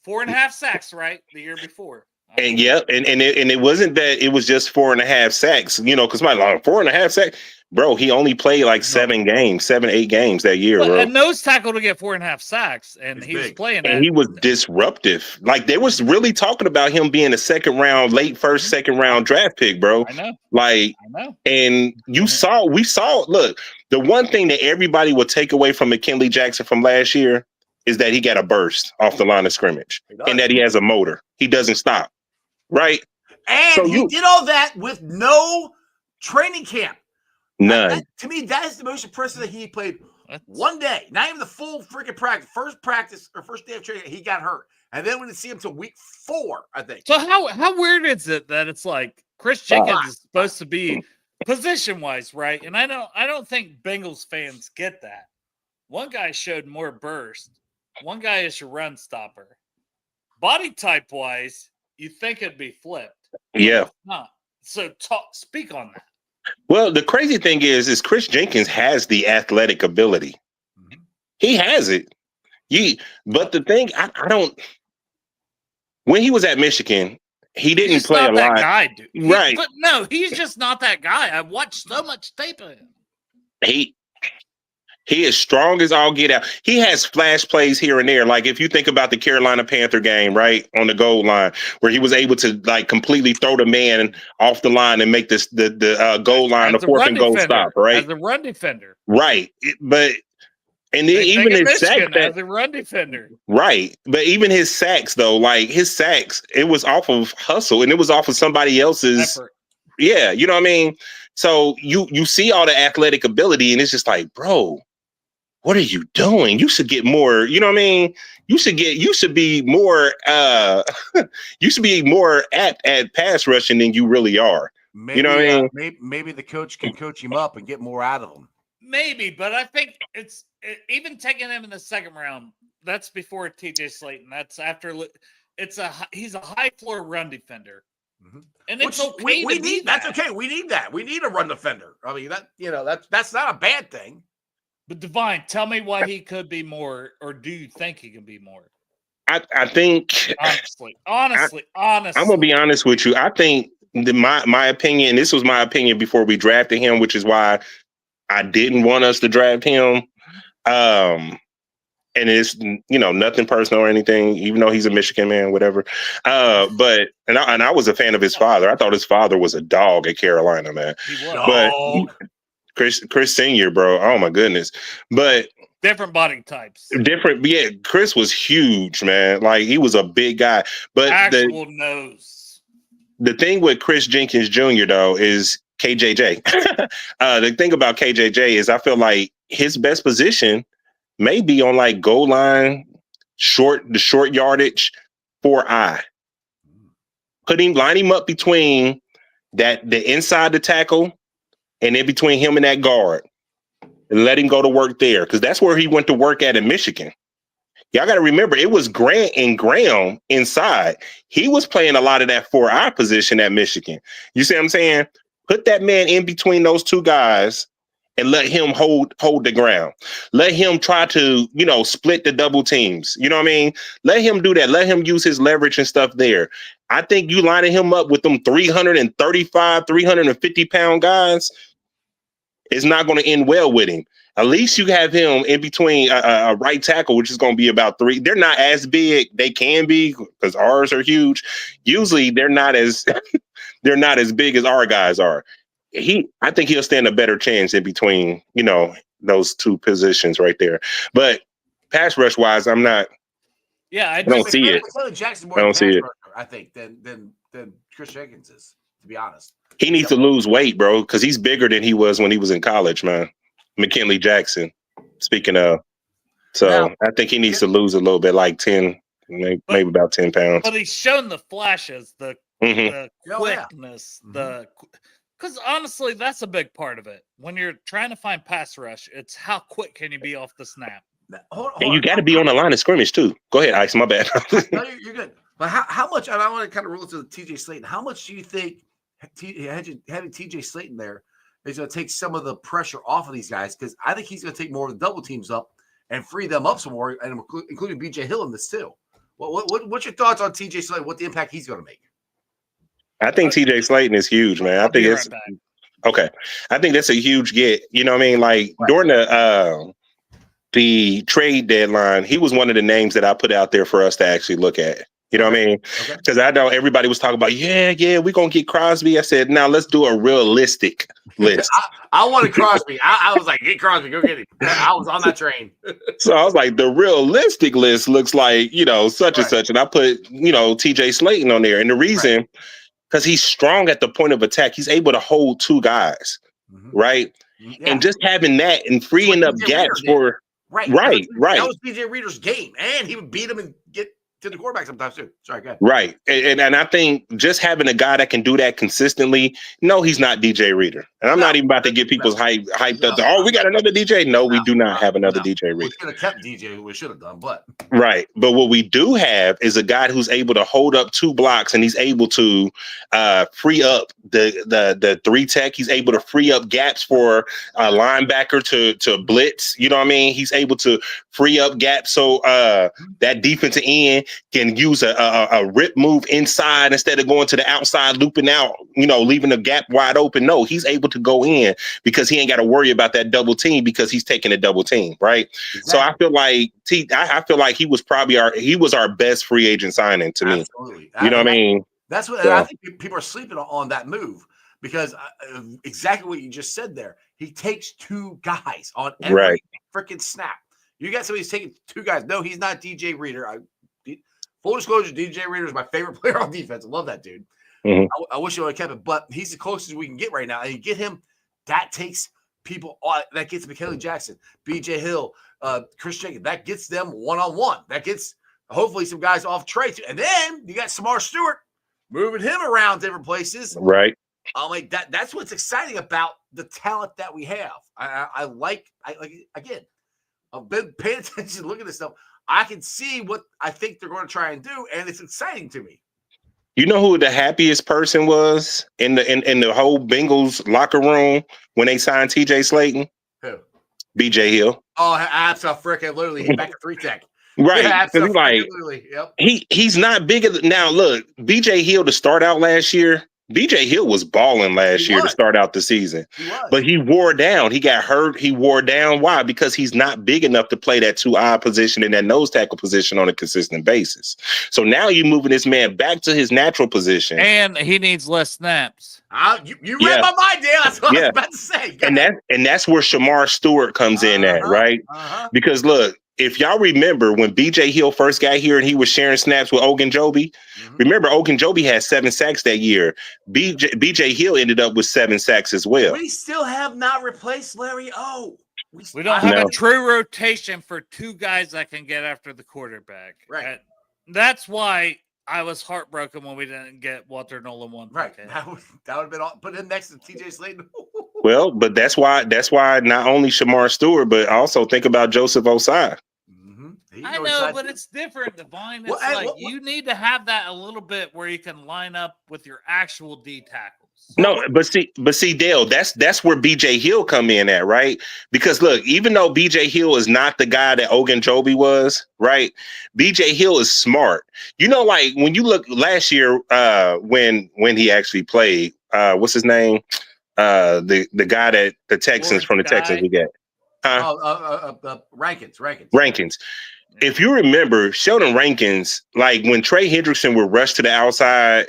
4.5 sacks, right? The year before. And it wasn't that it was just 4.5 sacks, because my 4.5 sacks. Bro, he only played like 8 games that year, bro. A nose tackle to get 4.5 sacks, and he was playing. And he was disruptive. Like they was really talking about him being a second round draft pick, bro. I know. And we saw. Look, the one thing that everybody would take away from McKinley Jackson from last year is that he got a burst off the line of scrimmage, and that he has a motor. He doesn't stop, right? And he did all that with no training camp. None. To me, that is the most impressive that he played one day, not even the full freaking practice. First day of training, he got hurt. And then we didn't see him until week 4, I think. So how weird is it that it's like Chris Jenkins is supposed to be position-wise, right? And I don't think Bengals fans get that. One guy showed more burst. One guy is your run stopper. Body type-wise, you think it'd be flipped. Yeah. It's not. So speak on that. Well, the crazy thing is Chris Jenkins has the athletic ability. Mm-hmm. He has it. But the thing, I don't. When he was at Michigan, he didn't play a lot. That guy, dude. Right? But no, he's just not that guy. I've watched so much tape of him. He is strong as all get out. He has flash plays here and there. Like if you think about the Carolina Panther game, right, on the goal line, where he was able to like completely throw the man off the line and make the goal line a 4th and goal stop, right? As a run defender, right? Even his sacks, as a run defender, right? But even his sacks, though, like his sacks, it was off of hustle and it was off of somebody else's effort. Yeah, you know what I mean. So you see all the athletic ability, and it's just like, bro. What are you doing? You should get more, you know what I mean? You should be more apt at pass rushing than you really are. Maybe, you know what I mean? Maybe the coach can coach him up and get more out of him. Maybe, but I think even taking him in the 2nd round, that's before TJ Slayton. That's after he's a high floor run defender. Mm-hmm. And it's okay. We need that. That's okay. We need that. We need a run defender. I mean, that's not a bad thing. But Divine, tell me why he could be more, or do you think he can be more? I think honestly, I'm gonna be honest with you. I think my opinion. This was my opinion before we drafted him, which is why I didn't want us to draft him. And it's nothing personal or anything, even though he's a Michigan man, whatever. But I was a fan of his father. I thought his father was a dog at Carolina, man. He was. But Chris Senior, bro. Oh my goodness. But different body types. Yeah. Chris was huge, man. Like he was a big guy. But actual nose. The thing with Chris Jenkins Jr. though is KJJ. The thing about KJJ is I feel like his best position may be on like goal line, the short yardage, 4-eye. Line him up between the inside the tackle and in between him and that guard, and let him go to work there because that's where he went to work at in Michigan. Y'all got to remember, it was Grant and Graham inside. He was playing a lot of that 4-eye position at Michigan. You see what I'm saying? Put that man in between those two guys and let him hold the ground. Let him try to, split the double teams. You know what I mean? Let him do that. Let him use his leverage and stuff there. I think you lining him up with them 335, 350-pound guys is not going to end well with him. At least you have him in between a right tackle, which is going to be about 3. They're not as big. They can be because ours are huge. Usually they're not as big as our guys are. I think he'll stand a better chance in between, those two positions right there. But pass rush wise, I'm not. Yeah, I don't see it. Jackson I don't see it. I think than Chris Jenkins is, to be honest. He needs to lose weight, bro, because he's bigger than he was when he was in college, man. McKinley Jackson, speaking of. So now, I think he needs to lose a little bit, like 10, maybe about 10 pounds. But he's shown the flashes, the quickness, because honestly, that's a big part of it. When you're trying to find pass rush, it's how quick can you be off the snap. And you got to be on the line of scrimmage, too. Go ahead, Ice, my bad. No, you're good. But how much, and I want to kind of roll it to TJ Slayton, how much do you think having TJ Slayton there is going to take some of the pressure off of these guys? Because I think he's going to take more of the double teams up and free them up some more, and including BJ Hill in this too. What's your thoughts on TJ Slayton? What the impact he's going to make? I think TJ Slayton is huge, man. I think it's okay. I think that's a huge get. You know what I mean? Like during the trade deadline, he was one of the names that I put out there for us to actually look at. You know what I mean? Because I know everybody was talking about, we're going to get Crosby. I said, now let's do a realistic list. I wanted Crosby. I was like, get Crosby, go get him. I was on that train. So I was like, the realistic list looks like, such and such. And I put, TJ Slayton on there. And the reason, because he's strong at the point of attack, he's able to hold two guys, right? Yeah. And just having that and freeing up gaps for... Right. That was DJ Reader's game. And he would beat him and get to the quarterback sometimes too. Sorry, go ahead. Right. And I think just having a guy that can do that consistently, no, he's not DJ Reader. And I'm not even about to get people's hyped up. Oh, we got another DJ. No, we do not have another DJ Reader. We could have kept DJ, we should have done, but. Right. But what we do have is a guy who's able to hold up 2 blocks, and he's able to free up the 3 tech. He's able to free up gaps for a linebacker to blitz. You know what I mean? He's able to free up gaps so that defensive end can use a rip move inside instead of going to the outside, looping out, leaving the gap wide open. No, he's able to go in because he ain't got to worry about that double team because he's taking a double team, right? Exactly. So I feel like he was probably our best free agent signing to me. Absolutely. You know what I mean? That's what I think people are sleeping on that move because exactly what you just said there. He takes 2 guys on every freaking snap. You got somebody who's taking 2 guys. No, he's not DJ Reader. Full disclosure, DJ Reader is my favorite player on defense. I love that dude. I wish I would have kept it, but he's the closest we can get right now. And you get him, that takes people on. That gets McKinley Jackson, BJ Hill, Chris Jenkins. That gets them one-on-one. That gets hopefully some guys off Trey too. And then you got Samar Stewart moving him around different places. Right. I'm like that. That's what's exciting about the talent that we have. I like again. I've been paying attention, looking at this stuff. I can see what I think they're going to try and do, and it's exciting to me. You know who the happiest person was in the whole Bengals locker room when they signed TJ Slayton? Who? BJ Hill. Oh, absolutely! Literally, he's back at 3 tech. Right. Absolutely. Yep. He's not big now. Look, BJ Hill to start out last year. BJ Hill was balling last year to start out the season, but he wore down. He got hurt. He wore down. Why? Because he's not big enough to play that 2-eye position and that nose tackle position on a consistent basis. So now you're moving this man back to his natural position. And he needs less snaps. You read my mind, Dan. That's what I was about to say. And that's where Shamar Stewart comes in at, right? Because look, if y'all remember when BJ Hill first got here and he was sharing snaps with Ogunjobi, remember Ogunjobi had 7 sacks that year. BJ Hill ended up with 7 sacks as well. We still have not replaced Larry O. We don't have a true rotation for 2 guys that can get after the quarterback. Right. That's why I was heartbroken when we didn't get Walter Nolan 1. Right. That would have been all, put him next to TJ Slayton. Well, but that's why not only Shamar Stewart, but also think about Joseph Osai. I know, but it's different, Divine. It's you need to have that a little bit where you can line up with your actual D tackles. No, but see, Dale, that's where BJ Hill come in at, right? Because look, even though BJ Hill is not the guy that Ogunjobi was, right? BJ Hill is smart. You know, like when you look last year, when he actually played, what's his name? The guy that the Texans from the Texans we got. Rankins. If you remember, Sheldon Rankins, like when Trey Hendrickson would rush to the outside,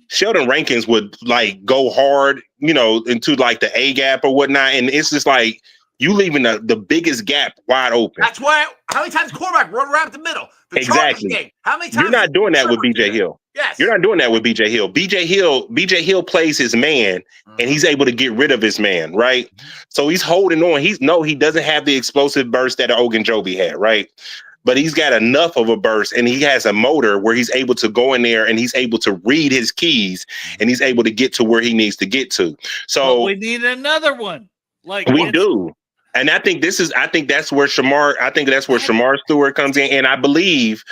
Sheldon Rankins would like go hard, into like the A gap or whatnot. And it's just like you leaving the biggest gap wide open. That's why how many times quarterback run around the middle? Exactly. Game. How many times you're not doing that with BJ Hill? Yes. You're not doing that with BJ Hill. BJ Hill plays his man and he's able to get rid of his man, right? So he's holding on. He doesn't have the explosive burst that Ogunjobi had, right? But he's got enough of a burst and he has a motor where he's able to go in there and he's able to read his keys and he's able to get to where he needs to get to. So but we need another one. Like we do. And I think that's where Shamar Stewart comes in. And I believe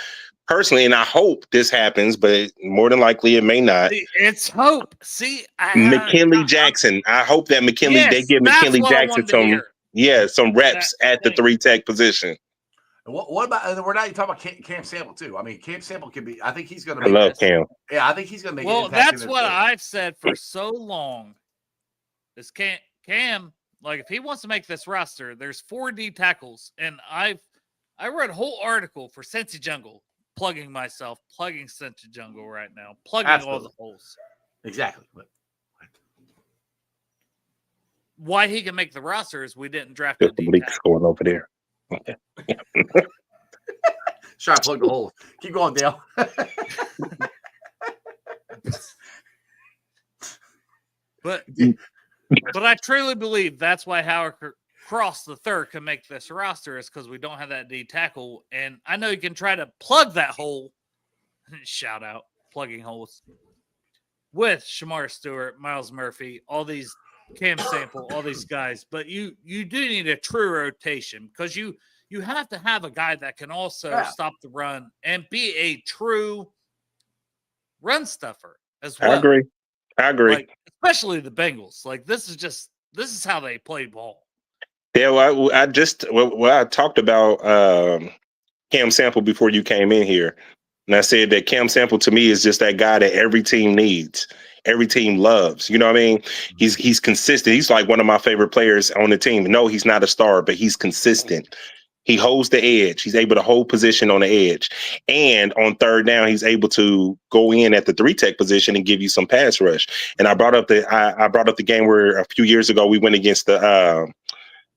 personally, and I hope this happens, but more than likely it may not. It's hope. See, McKinley Jackson. I hope that they give McKinley Jackson some reps at the 3 tech position. What about? We're not even talking about Cam Sample too. I mean, Cam Sample can be. I think he's going to. I love Cam. Yeah, I think he's going to make. Well, that's what I've said for so long. Is Cam like if he wants to make this roster? There's 4 D tackles, and I wrote a whole article for Cincy Jungle, plugging Cincy Jungle right now, plugging all the holes. Exactly. Why he can make the roster is we didn't draft a D tackle. Going over there. Try to plug the hole. Keep going, Dale. But I truly believe that's why Howard Cross III can make this roster is because we don't have that D tackle. And I know you can try to plug that hole. Shout out plugging holes with Shamar Stewart, Miles Murphy, all these Cam Sample, all these guys, but you do need a true rotation because you have to have a guy that can also stop the run and be a true run stuffer as well. I agree. Like, especially the Bengals. Like this is how they play ball. Yeah, well, I talked about Cam Sample before you came in here, and I said that Cam Sample to me is just that guy that every team needs. Every team loves, you know what I mean? He's consistent. He's like one of my favorite players on the team. No, he's not a star, but he's consistent. He holds the edge. He's able to hold position on the edge. And on third down, he's able to go in at the 3 tech position and give you some pass rush. And I brought up the game where a few years ago we went against the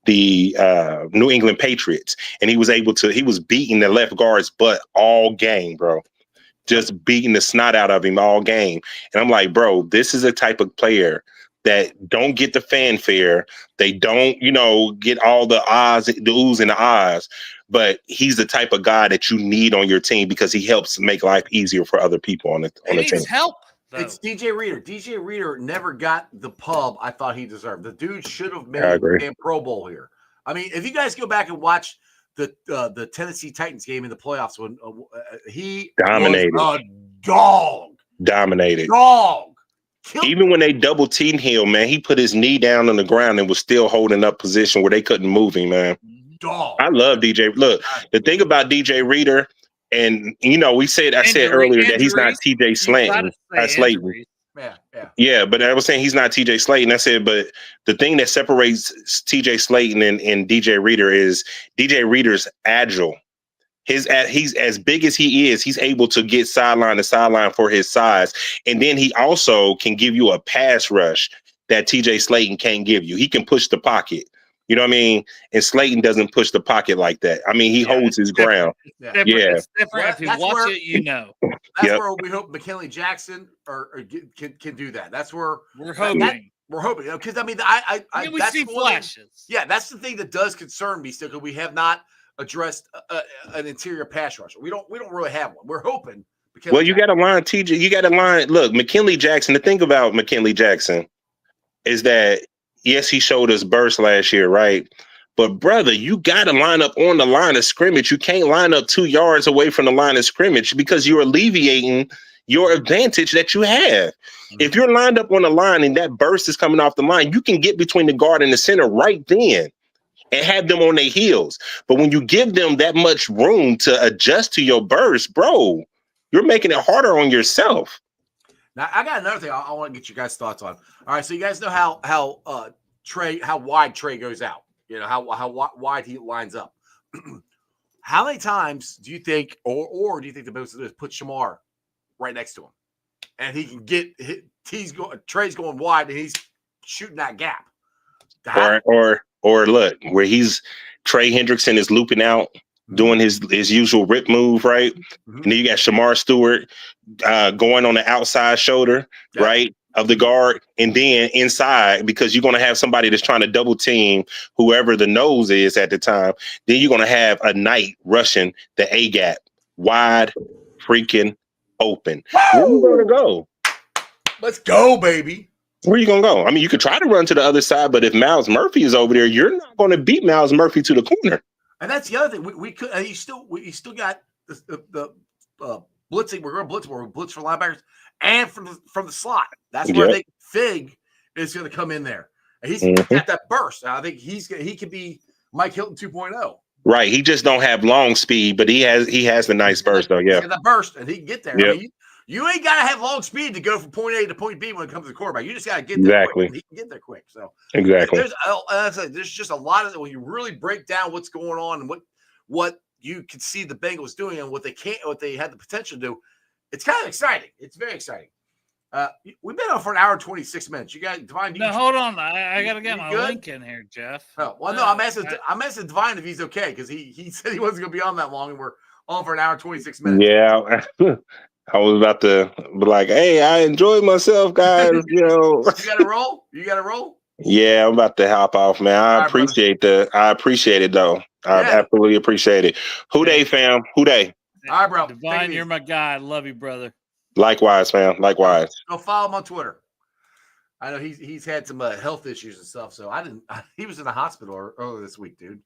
New England Patriots, and he was beating the left guard's butt all game, bro. Just beating the snot out of him all game. And I'm like, bro, this is a type of player that don't get the fanfare. They don't, get all the odds, the oohs and the ahs. But he's the type of guy that you need on your team because he helps make life easier for other people on the team. Help. Though. It's DJ Reader. DJ Reader never got the pub I thought he deserved. The dude should have made a Pro Bowl here. I mean, if you guys go back and watch the Tennessee Titans game in the playoffs when he dominated, was a dog, dominated, dog. Even when they double teamed him, man, he put his knee down on the ground and was still holding up position where they couldn't move him, man. Dog. I love DJ. Look, the thing about DJ Reader, and I said earlier that he's not TJ Slayton. Yeah, but I was saying he's not TJ Slayton. I said, but the thing that separates TJ Slayton and DJ Reader is DJ Reader's agile. He's as big as he is. He's able to get sideline to sideline for his size, and then he also can give you a pass rush that TJ Slayton can't give you. He can push the pocket. You know what I mean? And Slayton doesn't push the pocket like that. I mean, he holds his ground. Yeah. It's different. Well, if you that's watch where- it, you know. That's Yep. where we hope McKinley Jackson can do that. That's where We're hoping. we're hoping. Because I mean, We that's see one thing- flashes. Yeah, that's the thing that does concern me still, because we have not addressed an interior pass rusher. We don't really have one. We're hoping. Well, you got to line TJ. You got to line. Look, McKinley Jackson. The thing about McKinley Jackson is that yes, he showed us burst last year, right? But brother, you got to line up on the line of scrimmage. You can't line up 2 yards away from the line of scrimmage because you're alleviating your advantage that you have. If you're lined up on the line and that burst is coming off the line, you can get between the guard and the center right then and have them on their heels. But when you give them that much room to adjust to your burst, bro, you're making it harder on yourself. Now, I got another thing I want to get you guys' thoughts on. All right, so you guys know how wide Trey goes out. You know how wide he lines up. How many times do you think, or do you think the Bengals do put Shamar right next to him, and he can get Trey's going wide and he's shooting that gap, or look where Trey Hendrickson is looping out, doing his usual rip move, right? And then you got Shamar Stewart going on the outside shoulder, right, of the guard, and then inside, because you're going to have somebody that's trying to double team whoever the nose is at the time. Then you're going to have a Knight rushing the A gap, wide freaking open. Where are you going to go? Let's go, baby. Where are you going to go? I mean, you could try to run to the other side, but if Miles Murphy is over there, you're not going to beat Miles Murphy to the corner. And that's the other thing. We could. You still got the blitzing. We're going to blitz. We're going to blitz for linebackers and from the slot. That's where I think Fig is going to come in there. And he's got that burst. I think he could be Mike Hilton 2.0. Right. He just don't have long speed, but he has the nice burst though. Yeah. He's got that burst, and he can get there. Yep. I mean, you ain't got to have long speed to go from point A to point B when it comes to the quarterback. You just got to get there quick. He can get there quick. So exactly. There's just a lot of when you really break down what's going on and what you can see the Bengals doing and what they had the potential to do. It's kind of exciting. It's very exciting. We've been on for an hour and 26 minutes. You guys, Divine. Hold on. I got to get my link in here, Jeff. Oh, well, no, I'm asking Divine if he's okay because he said he wasn't going to be on that long, and we're on for an hour and 26 minutes. Yeah. I was about to be like, hey, I enjoyed myself, guys. You know, You got to roll. Yeah, I'm about to hop off, man. I appreciate it, though. I absolutely appreciate it. Who they, fam? Who they? All right, bro. Divine, you're my guy. I love you, brother. Likewise, fam. Likewise. Go follow him on Twitter. I know he's had some health issues and stuff, so he was in the hospital earlier this week, dude.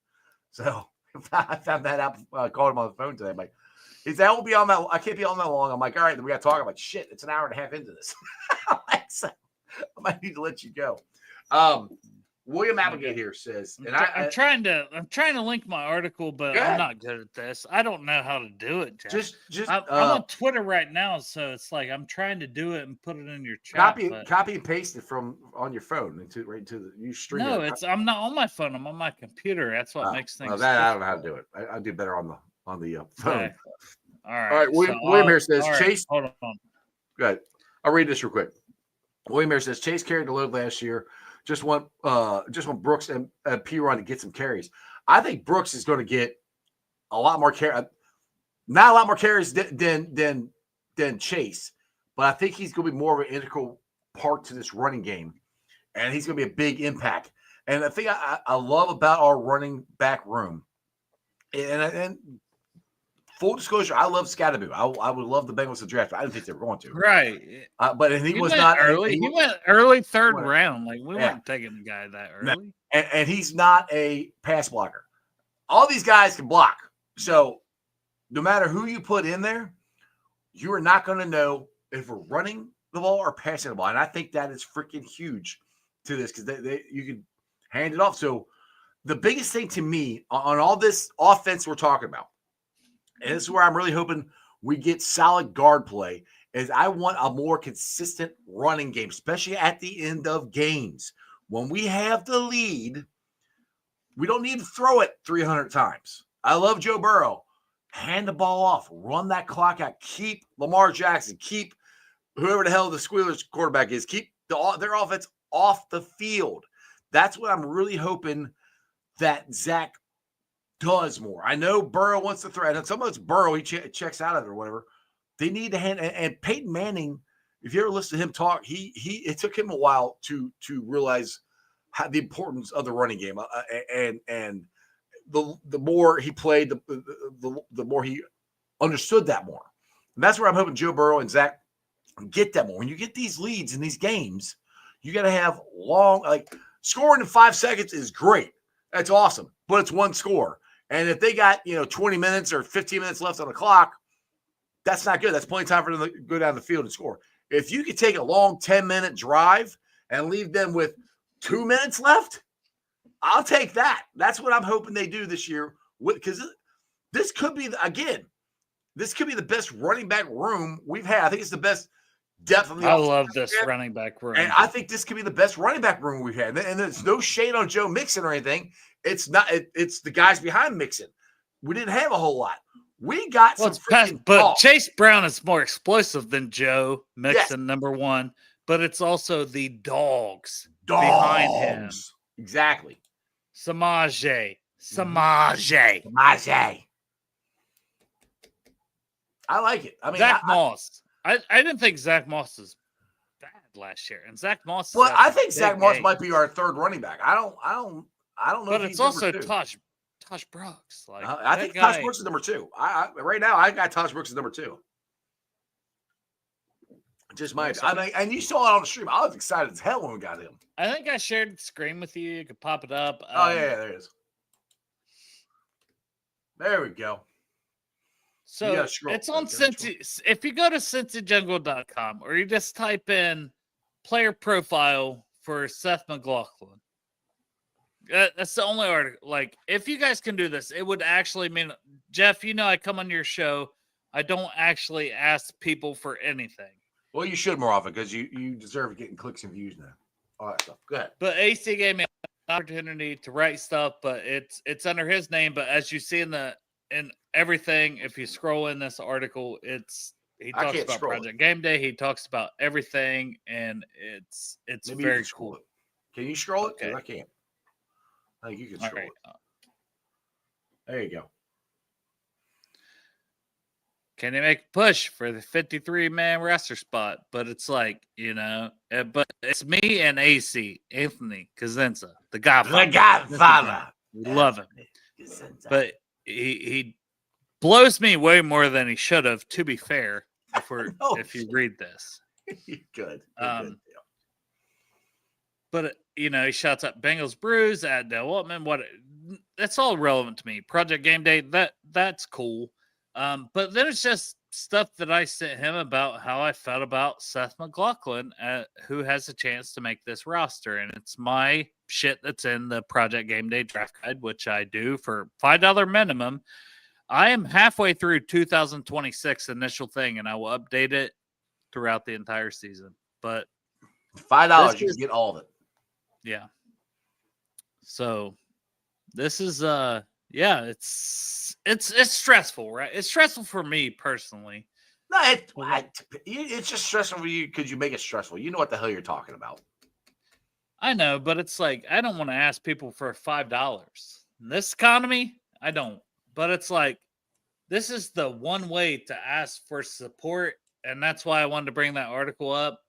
So I found that out. Called him on the phone today. I'm like, he said, I can't be on that long. I'm like, all right, then we got to talk about shit. It's an hour and a half into this. So I might need to let you go. William Applegate here says, and I'm trying to link my article, but I'm not good at this. I don't know how to do it, Jeff. I'm on Twitter right now, so it's like I'm trying to do it and put it in your chat. Copy and paste it from on your phone right into the you stream. No, I'm not on my phone. I'm on my computer. That's what makes things. I don't know how to do it. I do better on the phone. Okay. All right. All right. William here says Chase. Hold on. Go ahead. I'll read this real quick. William here says Chase carried the load last year. Just want Brooks and P-Ron to get some carries. I think Brooks is going to get a lot more carries. Not a lot more carries than Chase, but I think he's going to be more of an integral part to this running game, and he's going to be a big impact. And the thing I love about our running back room, and full disclosure, I love Scatterboo. I would love the Bengals to draft. I didn't think they were going to. Right. But he was not early. He went early third round. Like we weren't taking the guy that early. And he's not a pass blocker. All these guys can block. So no matter who you put in there, you are not going to know if we're running the ball or passing the ball. And I think that is freaking huge to this because you can hand it off. So the biggest thing to me on all this offense we're talking about, and this is where I'm really hoping we get solid guard play, is I want a more consistent running game, especially at the end of games. When we have the lead, we don't need to throw it 300 times. I love Joe Burrow. Hand the ball off. Run that clock out. Keep Lamar Jackson. Keep whoever the hell the Squealers quarterback is. Keep their offense off the field. That's what I'm really hoping that Zach does more. I know Burrow wants to throw, and some of it's Burrow, he checks out of it or whatever. They need to hand, and Peyton Manning, if you ever listen to him talk, it took him a while to realize how the importance of the running game, and the more he played, the more he understood that more. And that's where I'm hoping Joe Burrow and Zach get that more. When you get these leads in these games, you got to have long, like scoring in 5 seconds is great. That's awesome, but it's one score. And if they got 20 minutes or 15 minutes left on the clock, that's not good. That's plenty of time for them to go down the field and score. If you could take a long 10-minute drive and leave them with 2 minutes left, I'll take that. That's what I'm hoping they do this year. Because this could be, this could be the best running back room we've had. I think it's the best depth of the offense. I love this running back room. And I think this could be the best running back room we've had. And there's no shade on Joe Mixon or anything. It's not. It's the guys behind Mixon. We didn't have a whole lot. We got some freaking but talk. Chase Brown is more explosive than Joe Mixon, number one. But it's also the dogs behind him. Exactly. Samaje. I like it. I mean, Zach Moss. I didn't think Zach Moss was bad last year, and Zach Moss. Well, I think Zach Moss might be our third running back. I don't know. But it's also Tosh Brooks. Like I think Tosh Brooks is number 2. Right now, I got Tosh Brooks as number 2. Just my. I mean, and you saw it on the stream. I was excited as hell when we got him. I think I shared the screen with you. You could pop it up. Oh yeah, there it is. There we go. So it's on Cincy. If you go to cincyjungle.com or you just type in player profile for Seth McLaughlin, that's the only article. Like, if you guys can do this, it would actually mean, Jeff, I come on your show. I don't actually ask people for anything. Well, you should more often because you deserve getting clicks and views now. All that stuff. Go ahead. But AC gave me an opportunity to write stuff, but it's under his name. But as you see in everything, if you scroll in this article, he talks about Project Game Day. He talks about everything, and it's Maybe very cool. Can you scroll it? Okay. I can't. I think you can scroll it. There you go. Can they make a push for the 53-man roster spot? But it's like, but it's me and AC, Anthony Cosenza, the Godfather. The Godfather. We love him. But he blows me way more than he should have, to be fair, if you read this. Good. But, he shouts out Bengals Brews, at Darnell Altman. That's all relevant to me. Project Game Day, that's cool. But there's just stuff that I sent him about how I felt about Seth McLaughlin, who has a chance to make this roster. And it's my shit that's in the Project Game Day draft guide, which I do for $5 minimum. I am halfway through 2026 initial thing, and I will update it throughout the entire season. But $5, you can get all of it. Yeah. So this is it's stressful, right? It's stressful for me personally. No, it's just stressful for you because you make it stressful. You know what the hell you're talking about. I know, but it's like I don't want to ask people for $5. In this economy, I don't. But it's like this is the one way to ask for support, and that's why I wanted to bring that article up.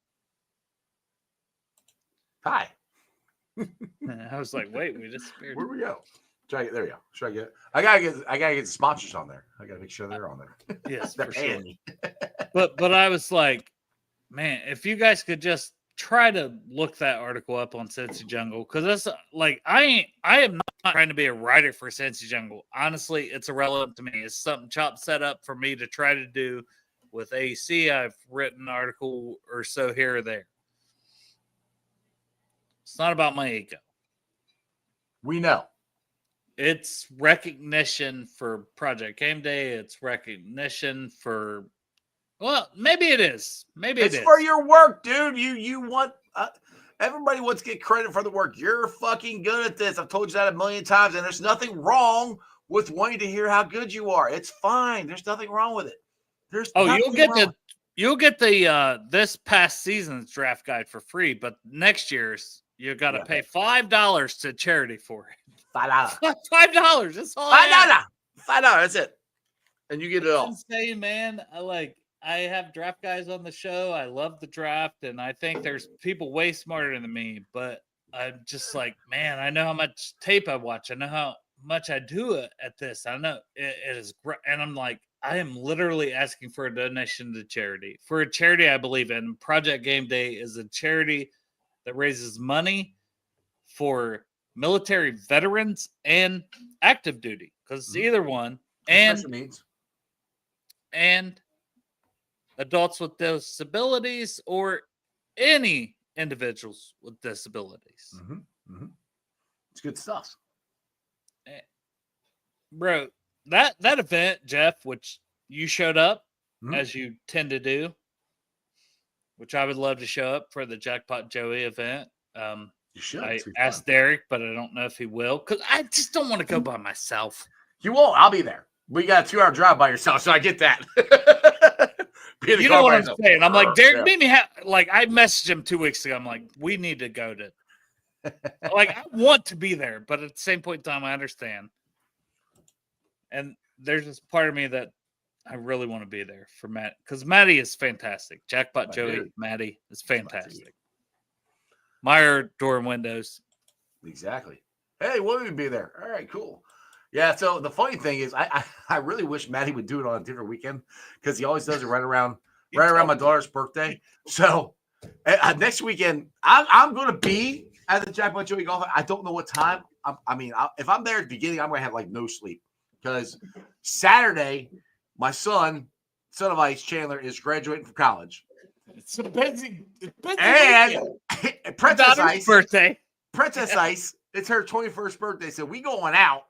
Hi. I was like, wait, we disappeared. Where we go? There we go. Should I get it? I gotta get the sponsors on there. I gotta make sure they're on there. Yes, they're for paying sure. me. But I was like, man, if you guys could just try to look that article up on Cincy Jungle, because that's like I am not trying to be a writer for Cincy Jungle. Honestly, it's irrelevant to me. It's something Chop set up for me to try to do with AC. I've written an article or so here or there. It's not about my ego. We know. It's recognition for Project Game Day. It's recognition for, well, maybe it is. Maybe it's for your work, dude. You want everybody wants to get credit for the work. You're fucking good at this. I've told you that a million times, and there's nothing wrong with wanting to hear how good you are. It's fine. There's nothing wrong with it. You'll get the this past season's draft guide for free, but next year's you got to pay $5 to charity for it. $5. $5. That's all. I have. $5. That's it. And you get it all. It's insane, man. I have draft guys on the show. I love the draft, and I think there's people way smarter than me. But I'm just like, man, I know how much tape I watch. I know how much I do at this. I know it is great, and I'm like, I am literally asking for a donation to charity. For a charity I believe in. Project Game Day is a charity that raises money for military veterans and active duty, because it's either one, and adults with disabilities or any individuals with disabilities. It's good stuff, bro. That event, Jeff, which you showed up as you tend to do, which I would love to show up for the Jackpot Joey event. You should. I asked Derek, but I don't know if he will, because I just don't want to go by myself. You won't. I'll be there. We got a 2-hour drive by yourself, so I get that. You know what I'm saying? I'm like, Derek, meet me. Like, I messaged him 2 weeks ago. I'm like, we need to go to. Like, I want to be there, but at the same point in time, I understand. And there's this part of me that I really want to be there for Matt, because Matty is fantastic. Jackpot Joey, Matty is fantastic. Meyer, door and windows. Exactly. Hey, we'll even be there. All right, cool. Yeah, so the funny thing is I really wish Matty would do it on a different weekend, because he always does it right around my daughter's birthday. So next weekend, I'm going to be at the Jackpot Joey Golf. I don't know what time. If I'm there at the beginning, I'm going to have like no sleep, because Saturday, my son of Ice, Chandler, is graduating from college. It's a busy and Princess Ice birthday. Princess Ice, it's her 21st birthday, so we going out.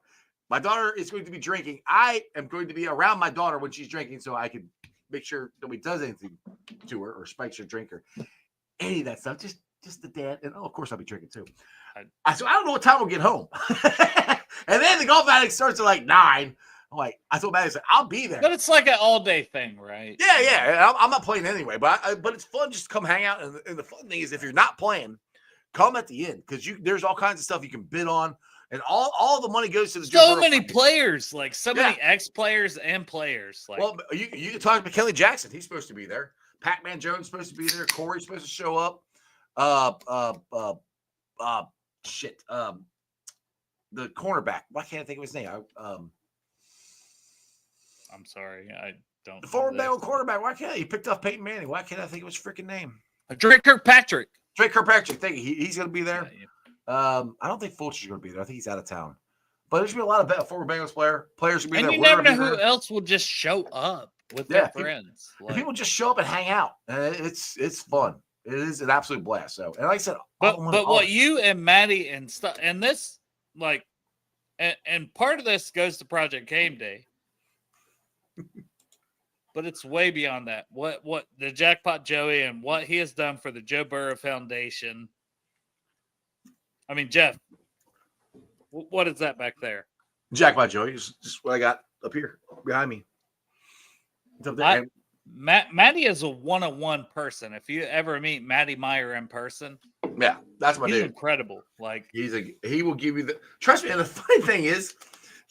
My daughter is going to be drinking. I am going to be around my daughter when she's drinking, so I can make sure nobody does anything to her or spikes her drinker. Any of that stuff, just the dad, and of course I'll be drinking too. So I don't know what time we'll get home. And then the golf outing starts at like 9. I'm like, I told Maddie, I'll be there. But it's like an all-day thing, right? Yeah. I'm not playing anyway, but it's fun just to come hang out. And the fun thing is, if you're not playing, come at the end, because there's all kinds of stuff you can bid on, and all the money goes to the. So many players, like so many ex-players and players. Like, well, you can talk to McKinley Jackson. He's supposed to be there. Pac-Man Jones is supposed to be there. Corey's supposed to show up. The cornerback. Why can't I think of his name? I'm sorry, I don't. The former Bengals quarterback. Why can't he picked off Peyton Manning? Why can't I think of his freaking name? Drake Kirkpatrick. Thank you. He's going to be there. I don't think Fulcher's going to be there. I think he's out of town. But there's going to be a lot of former Bengals players going to be and there. You never know who else will just show up with their friends. People just show up and hang out. It's fun. It is an absolute blast. So, and like I said, but what you and Maddie and stuff, and this, like, and part of this goes to Project Game Day. But it's way beyond that. What the Jackpot Joey and what he has done for the Joe Burrow Foundation. I mean, Jeff, what is that back there? Jackpot Joey is just what I got up here behind me. It's up there. Matty is a one-on-one person. If you ever meet Matty Meyer in person, yeah, that's my dude. He's incredible. Like, he will give you the trust me. And the funny thing is,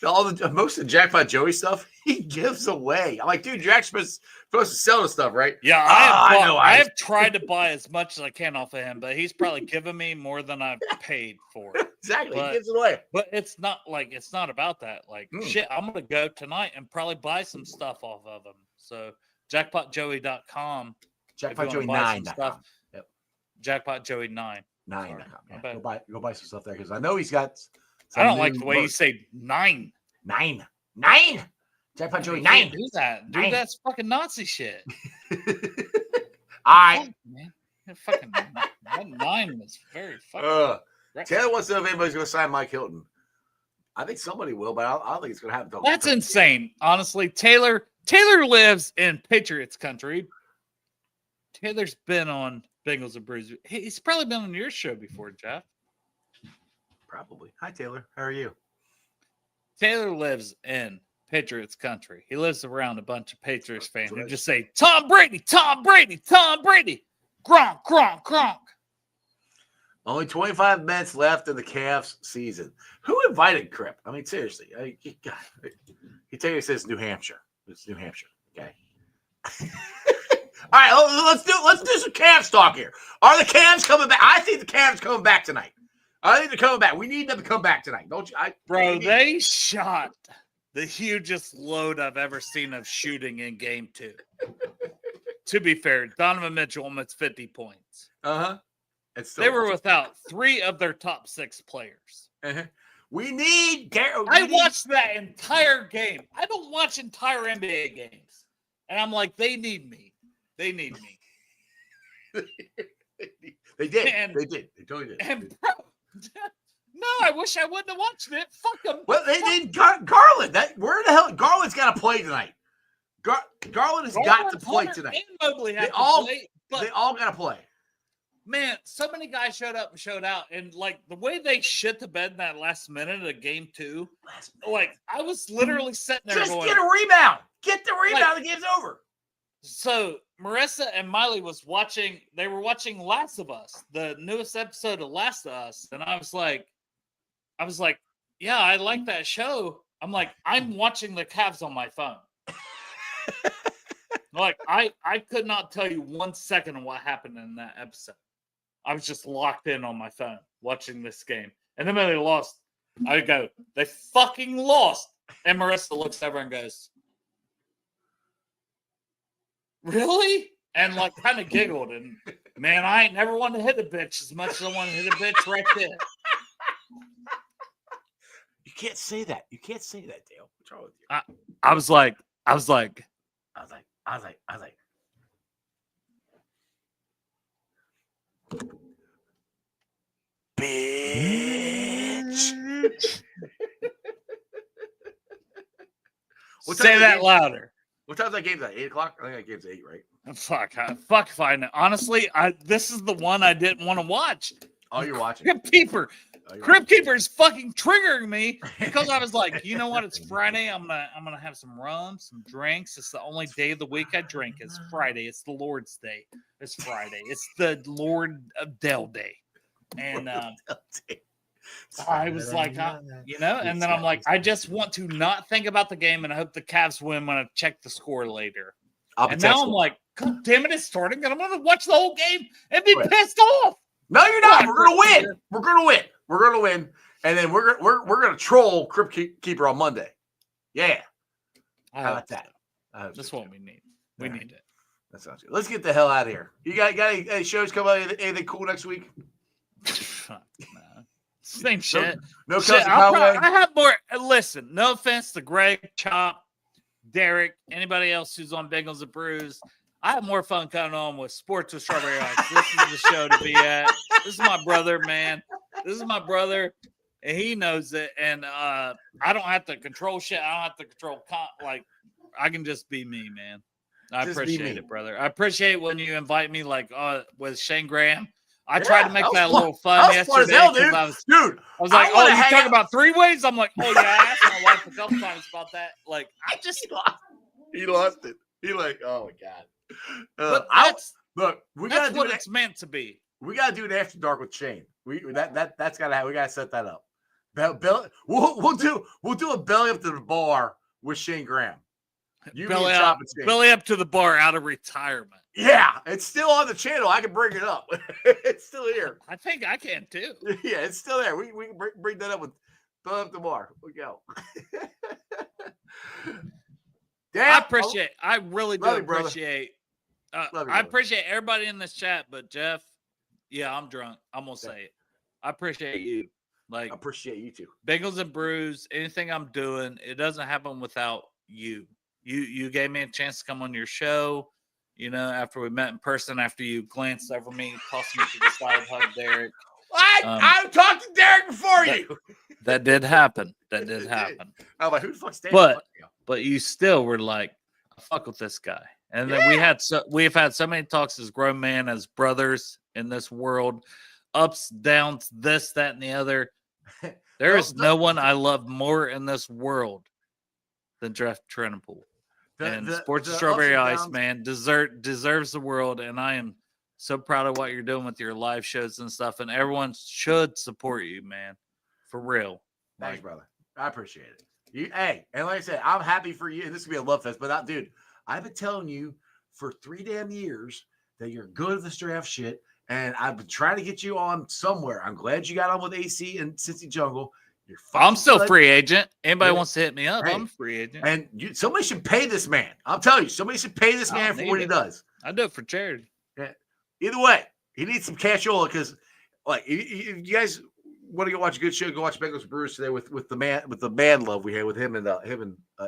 most of the Jackpot Joey stuff he gives away. I'm like, dude, you're actually supposed to sell the stuff, right? Yeah, I have tried to buy as much as I can off of him, but he's probably given me more than I've paid for it. Exactly, he gives it away. But it's not about that. Like, shit, I'm gonna go tonight and probably buy some stuff off of him. So jackpotjoey.com. Jackpotjoey9.com. Yep. Jackpotjoey9. 9.com. Go buy some stuff there, because I know he's got. I don't like the way you say 9. 9. Jackpot Joey 9. Do that. Dude, that's fucking Nazi shit. All right. Man. Fucking that 9 is very fucking. Taylor wants to know if anybody's going to sign Mike Hilton. I think somebody will, but I don't think it's going to happen. That's insane. Honestly, Taylor lives in Patriots country. Taylor's been on Bengals and Brews. He's probably been on your show before, Jeff. Probably. Hi, Taylor. How are you? Taylor lives in Patriots country. He lives around a bunch of Patriots fans who just say, Tom Brady, Tom Brady, Tom Brady, Gronk, Gronk, Gronk. Only 25 minutes left in the Cavs season. Who invited Crip? I mean, seriously. He tell you it says New Hampshire. It's New Hampshire. Okay. All right, let's do some Cavs talk here. Are the Cavs coming back? I think the Cavs coming back tonight. I think they're coming back. We need them to come back tonight, don't you? Bro, they shot the hugest load I've ever seen of shooting in game 2. To be fair, Donovan Mitchell almost 50 points. Uh-huh. They were without 3 of their top 6 players. Uh-huh. We need I watched that entire game. I don't watch entire NBA games. And I'm like, they need me. They need me. They did. They did. They totally did. And bro, no, I wish I wouldn't have watched it. Fuck them. Well, they need Garland. Where the hell? Garland's got to play tonight. Garland has got to play tonight. And Mobley have to play. They all got to play. Man, so many guys showed up and showed out. And, like, the way they shit the bed in that last minute of game 2, like, I was literally sitting there just going, get a rebound. Get the rebound. The game's over. So, Marissa and Miley they were watching Last of Us, the newest episode of Last of Us. And I was like, yeah, I like that show. I'm like, I'm watching the Cavs on my phone. Like, I could not tell you 1 second of what happened in that episode. I was just locked in on my phone watching this game. And then when they lost, I go, they fucking lost. And Marissa looks over and goes, really? And like kind of giggled. And man, I ain't never wanted to hit a bitch as much as I want to hit a bitch right there. You can't say that. You can't say that, Dale. What's wrong with you? I was like, bitch. Say that louder. What time's that game at? 8 o'clock? I think that game's 8, right? Fuck if I know. Honestly, this is the one I didn't want to watch. Oh, you're watching. Crypt Keeper is fucking triggering me because I was like, you know what? It's Friday. I'm gonna have some rum, some drinks. It's the only day of the week I drink. It's Friday. It's the Lord's Day. It's Friday. It's the Lord of Dell Day. And I was like, and then I'm like, I just want to not think about the game and I hope the Cavs win when I check the score later. And now I'm like, God damn it, it's starting, and I'm going to watch the whole game and be pissed off. No, you're not. We're going to win. We're going to win. We're going to win. And then we're going to troll Crypt Keeper on Monday. Yeah. How about that? That's what we need. We need it. That sounds good. Let's get the hell out of here. You got any shows coming out? Anything cool next week? Same shit. No shit. I have more. Listen, no offense to Greg, Chop, Derek, anybody else who's on Bengals and Brews. I have more fun coming on with Sports with Strawberry Ice. This is the show to be at. This is my brother, man. This is my brother, and he knows it. And I don't have to control shit. I don't have to control I can just be me, man. I appreciate it, brother. I appreciate when you invite me, with Shane Graham. I tried to make that a little fun yesterday. Hell, dude. I was like, oh, you talking about 3-ways? I'm like, oh, yeah, I asked my wife a couple times about that. Like, he lost it. He oh, my God. That's what it's meant to be. We got to do an After Dark with Shane. That's got to happen. We got to set that up. We'll do a belly up to the bar with Shane Graham. Belly up to the bar out of retirement. Yeah, it's still on the channel. I can bring it up. It's still here. I think I can too. Yeah, it's still there. We can bring that up with belly up the bar. We go. Damn, I really do appreciate. I appreciate everybody in this chat, but Jeff, yeah, I'm drunk. I'm gonna say it. I appreciate you. I appreciate you too. Bengals and Brews. Anything I'm doing, it doesn't happen without you. You gave me a chance to come on your show. After we met in person, after you glanced over me, tossed me to the side, hugged Derek. I talked to Derek before you. That did happen. That did happen. I'm like, who the fuck's Derek? But you still were like, I fuck with this guy. And then we've had so many talks as grown men, as brothers in this world, ups, downs, this, that, and the other. There is no one I love more in this world than Jeff Trenenpool. And Sports of Strawberry Ice, man, deserves the world. And I am So proud of what you're doing with your live shows and stuff, and everyone should support you, man. For real. Thanks, brother. I appreciate it. Hey, and like I said, I'm happy for you. This could be a love fest, but dude, I've been telling you for 3 damn years that you're good at this draft shit, and I've been trying to get you on somewhere. I'm glad you got on with AC and Cincy Jungle. I'm still free agent. Anybody wants to hit me up, I'm a free agent. And somebody should pay this man. I'm telling you, somebody should pay this man for what he does. I do it for charity. Yeah. Either way, he needs some cashola because, like, if you guys want to go watch a good show, go watch Bengals and Brews today with the man love we had with him and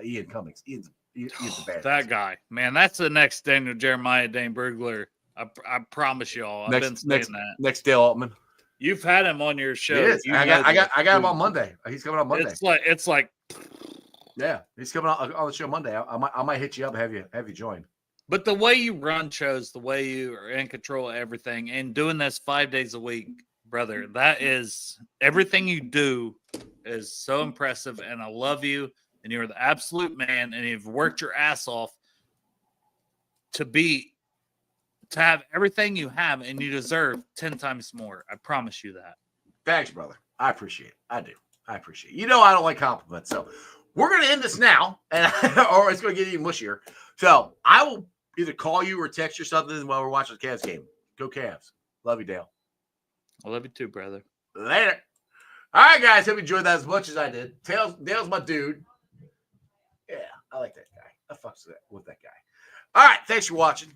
Ian Cummings. Ian's the bad. That guy, man, that's the next Daniel Jeremiah, Dane Burglar. I promise y'all. I've been saying that. Next Dale Altman. You've had him on your show. He is. I got him on Monday. He's coming on Monday. It's like yeah, he's coming on the show Monday. I might hit you up, have you join. But the way you run shows, the way you are in control of everything, and doing this 5 days a week, brother, that is everything you do is so impressive, and I love you, and you're the absolute man, and you've worked your ass off to have everything you have, and you deserve 10 times more. I promise you that. Thanks, brother. I appreciate it. I do. I appreciate it. You know I don't like compliments, so we're going to end this now, or it's going to get even mushier. So I will either call you or text you something while we're watching the Cavs game. Go Cavs. Love you, Dale. I love you too, brother. Later. All right, guys. Hope you enjoyed that as much as I did. Dale's my dude. Yeah, I like that guy. I fucks with that guy. All right. Thanks for watching.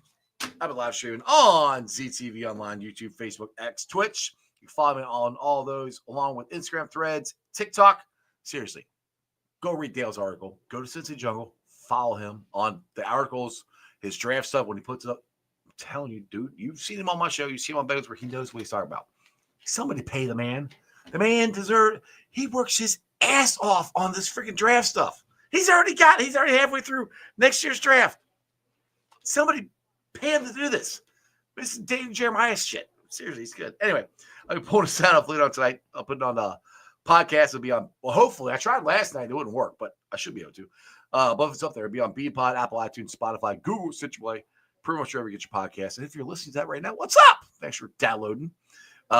I've been live streaming on ZTV Online, YouTube, Facebook, X, Twitch. You can follow me on all those, along with Instagram, Threads, TikTok. Seriously, go read Dale's article. Go to Cincy Jungle. Follow him on the articles, his draft stuff when he puts it up. I'm telling you, dude, you've seen him on my show. You see him on Bengals where he knows what he's talking about. Somebody pay the man. The man deserves. He works his ass off on this freaking draft stuff. He's already halfway through next year's draft. Somebody pay him to do this. This is Dave Jeremiah's shit. Seriously, he's good. Anyway, I'm pulling a sound off later on tonight. I'll put it on the podcast. It'll be on, well, hopefully. I tried last night. It wouldn't work, but I should be able to. But it's up there. It'll be on BeanPod, Apple, iTunes, Spotify, Google, Stitcher Play, pretty much wherever you get your podcast. And if you're listening to that right now, what's up? Thanks for downloading.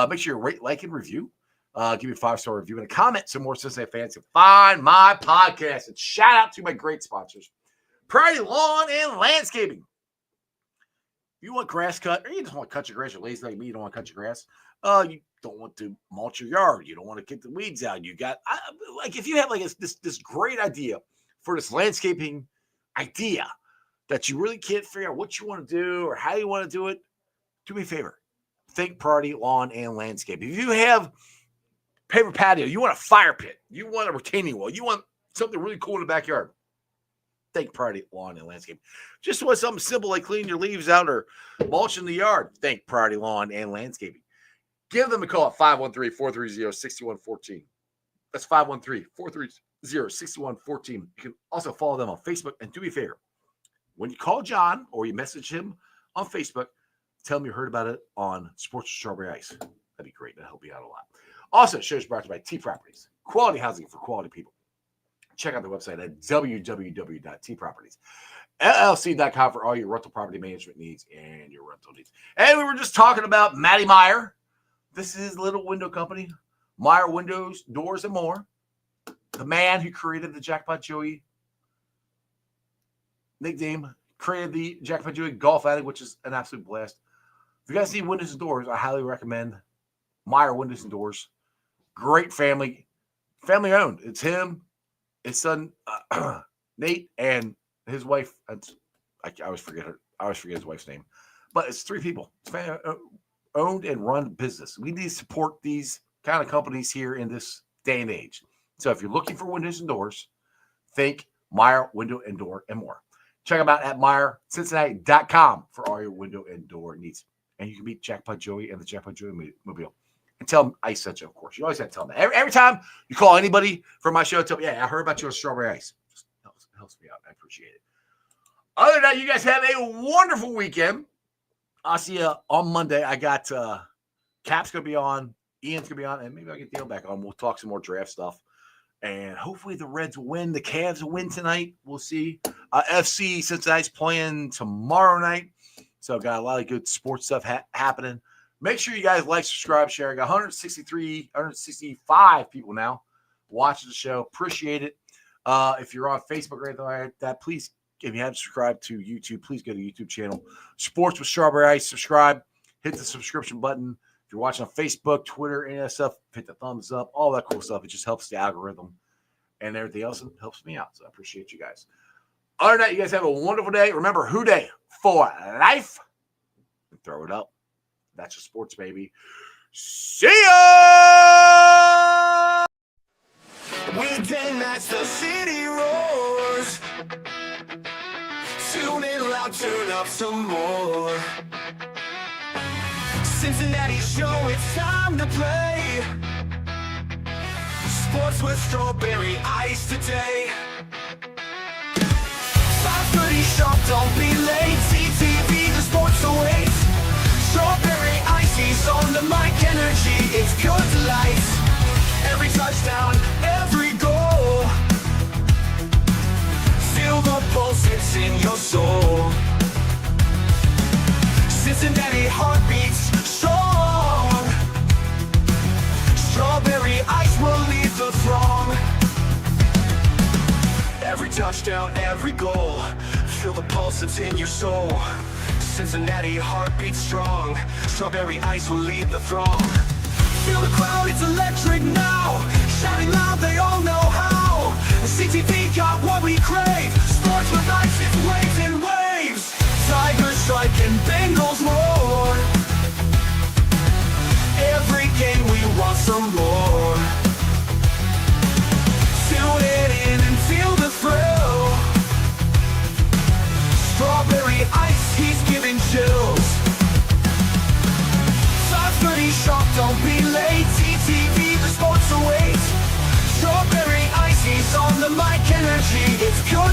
Make sure you rate, like, and review. Give me a 5-star review and a comment so more Cincinnati fans can find my podcast. And shout out to my great sponsors, Prairie Lawn and Landscaping. If you want grass cut, or you just want to cut your grass, you're lazy like me, you don't want to cut your grass. You don't want to mulch your yard. You don't want to get the weeds out. You got like if you have like this great idea for this landscaping idea that you really can't figure out what you want to do or how you want to do it, do me a favor. Think Priority Lawn and Landscaping. If you have paper patio, you want a fire pit, you want a retaining wall, you want something really cool in the backyard, think Priority Lawn and Landscaping. Just want something simple like cleaning your leaves out or mulching the yard, think Priority Lawn and Landscaping. Give them a call at 513-430-6114. That's 513-430-6114. You can also follow them on Facebook. And do me a favor. When you call John or you message him on Facebook, tell him you heard about it on Sports with Strawberry Ice. That'd be great. That'll help you out a lot. Also, the show is brought to you by T Properties. Quality housing for quality people. Check out the website at www.tpropertiesllc.com for all your rental property management needs and your rental needs. And we were just talking about Matty Meyer. This is his little window company, Meyer Windows, Doors, and More. The man who created the Jackpot Joey nickname, created the Jackpot Joey Golf Attic, which is an absolute blast. If you guys need windows and doors, I highly recommend Meyer Windows and Doors. Great family owned. It's him, his son Nate, and his wife. I always forget his wife's name, but it's 3 people. It's owned and run business. We need to support these kind of companies here in this day and age. So if you're looking for windows and doors, think Meyer Window and Door and More. Check them out at MeyerCincinnati.com for all your window and door needs. And you can meet Jackpot Joey and the Jackpot Joey Mobile. And tell them I sent you, of course. You always have to tell them that. Every time you call anybody from my show, tell them, yeah, I heard about you on Strawberry Ice. Just helps me out. I appreciate it. Other than that, you guys have a wonderful weekend. I'll see you on Monday. I got Cap's going to be on. Ian's going to be on. And maybe I'll get Dale back on. We'll talk some more draft stuff. And hopefully the Reds will win. The Cavs will win tonight. We'll see. FC Cincinnati's playing tomorrow night. So got a lot of good sports stuff happening. Make sure you guys like, subscribe, share. I got 165 people now watching the show. Appreciate it. If you're on Facebook or anything like that, please, if you haven't subscribed to YouTube, please go to the YouTube channel. Sports with Strawberry Ice. Subscribe. Hit the subscription button. If you're watching on Facebook, Twitter, any of that stuff, hit the thumbs up, all that cool stuff. It just helps the algorithm and everything else. It helps me out. So I appreciate you guys. Other than that, you guys have a wonderful day. Remember, Who Day for life. And throw it up. That's your sports, baby. See ya! Weekday nights, the city roars. Tune in loud, turn up some more. Cincinnati show, it's time to play. Sports with Strawberry Ice today. 5:30 sharp, don't be late. CTV, the sports awaits. Strawberry Icy's on the mic, energy, it's pure delight. Every touchdown, every goal. Feel the pulse, it's in your soul. Cincinnati heartbeats strong. Strawberry Ice will lead the throng. Every touchdown, every goal. Feel the pulse, it's in your soul. Cincinnati heartbeats strong. Strawberry Ice will lead the throng. Feel the crowd, it's electric now. Shouting loud, they all know how. CTV got what we crave. Sports with ice, it's waves and waves. Tigers strike and Bengals roar. Every game we want some more. Tune it in and feel the thrill. Strawberry Ice, he's giving chills. 5:30 sharp, don't be late. TTV, the sports awaits. Strawberry Ice, he's on the mic, energy, it's pure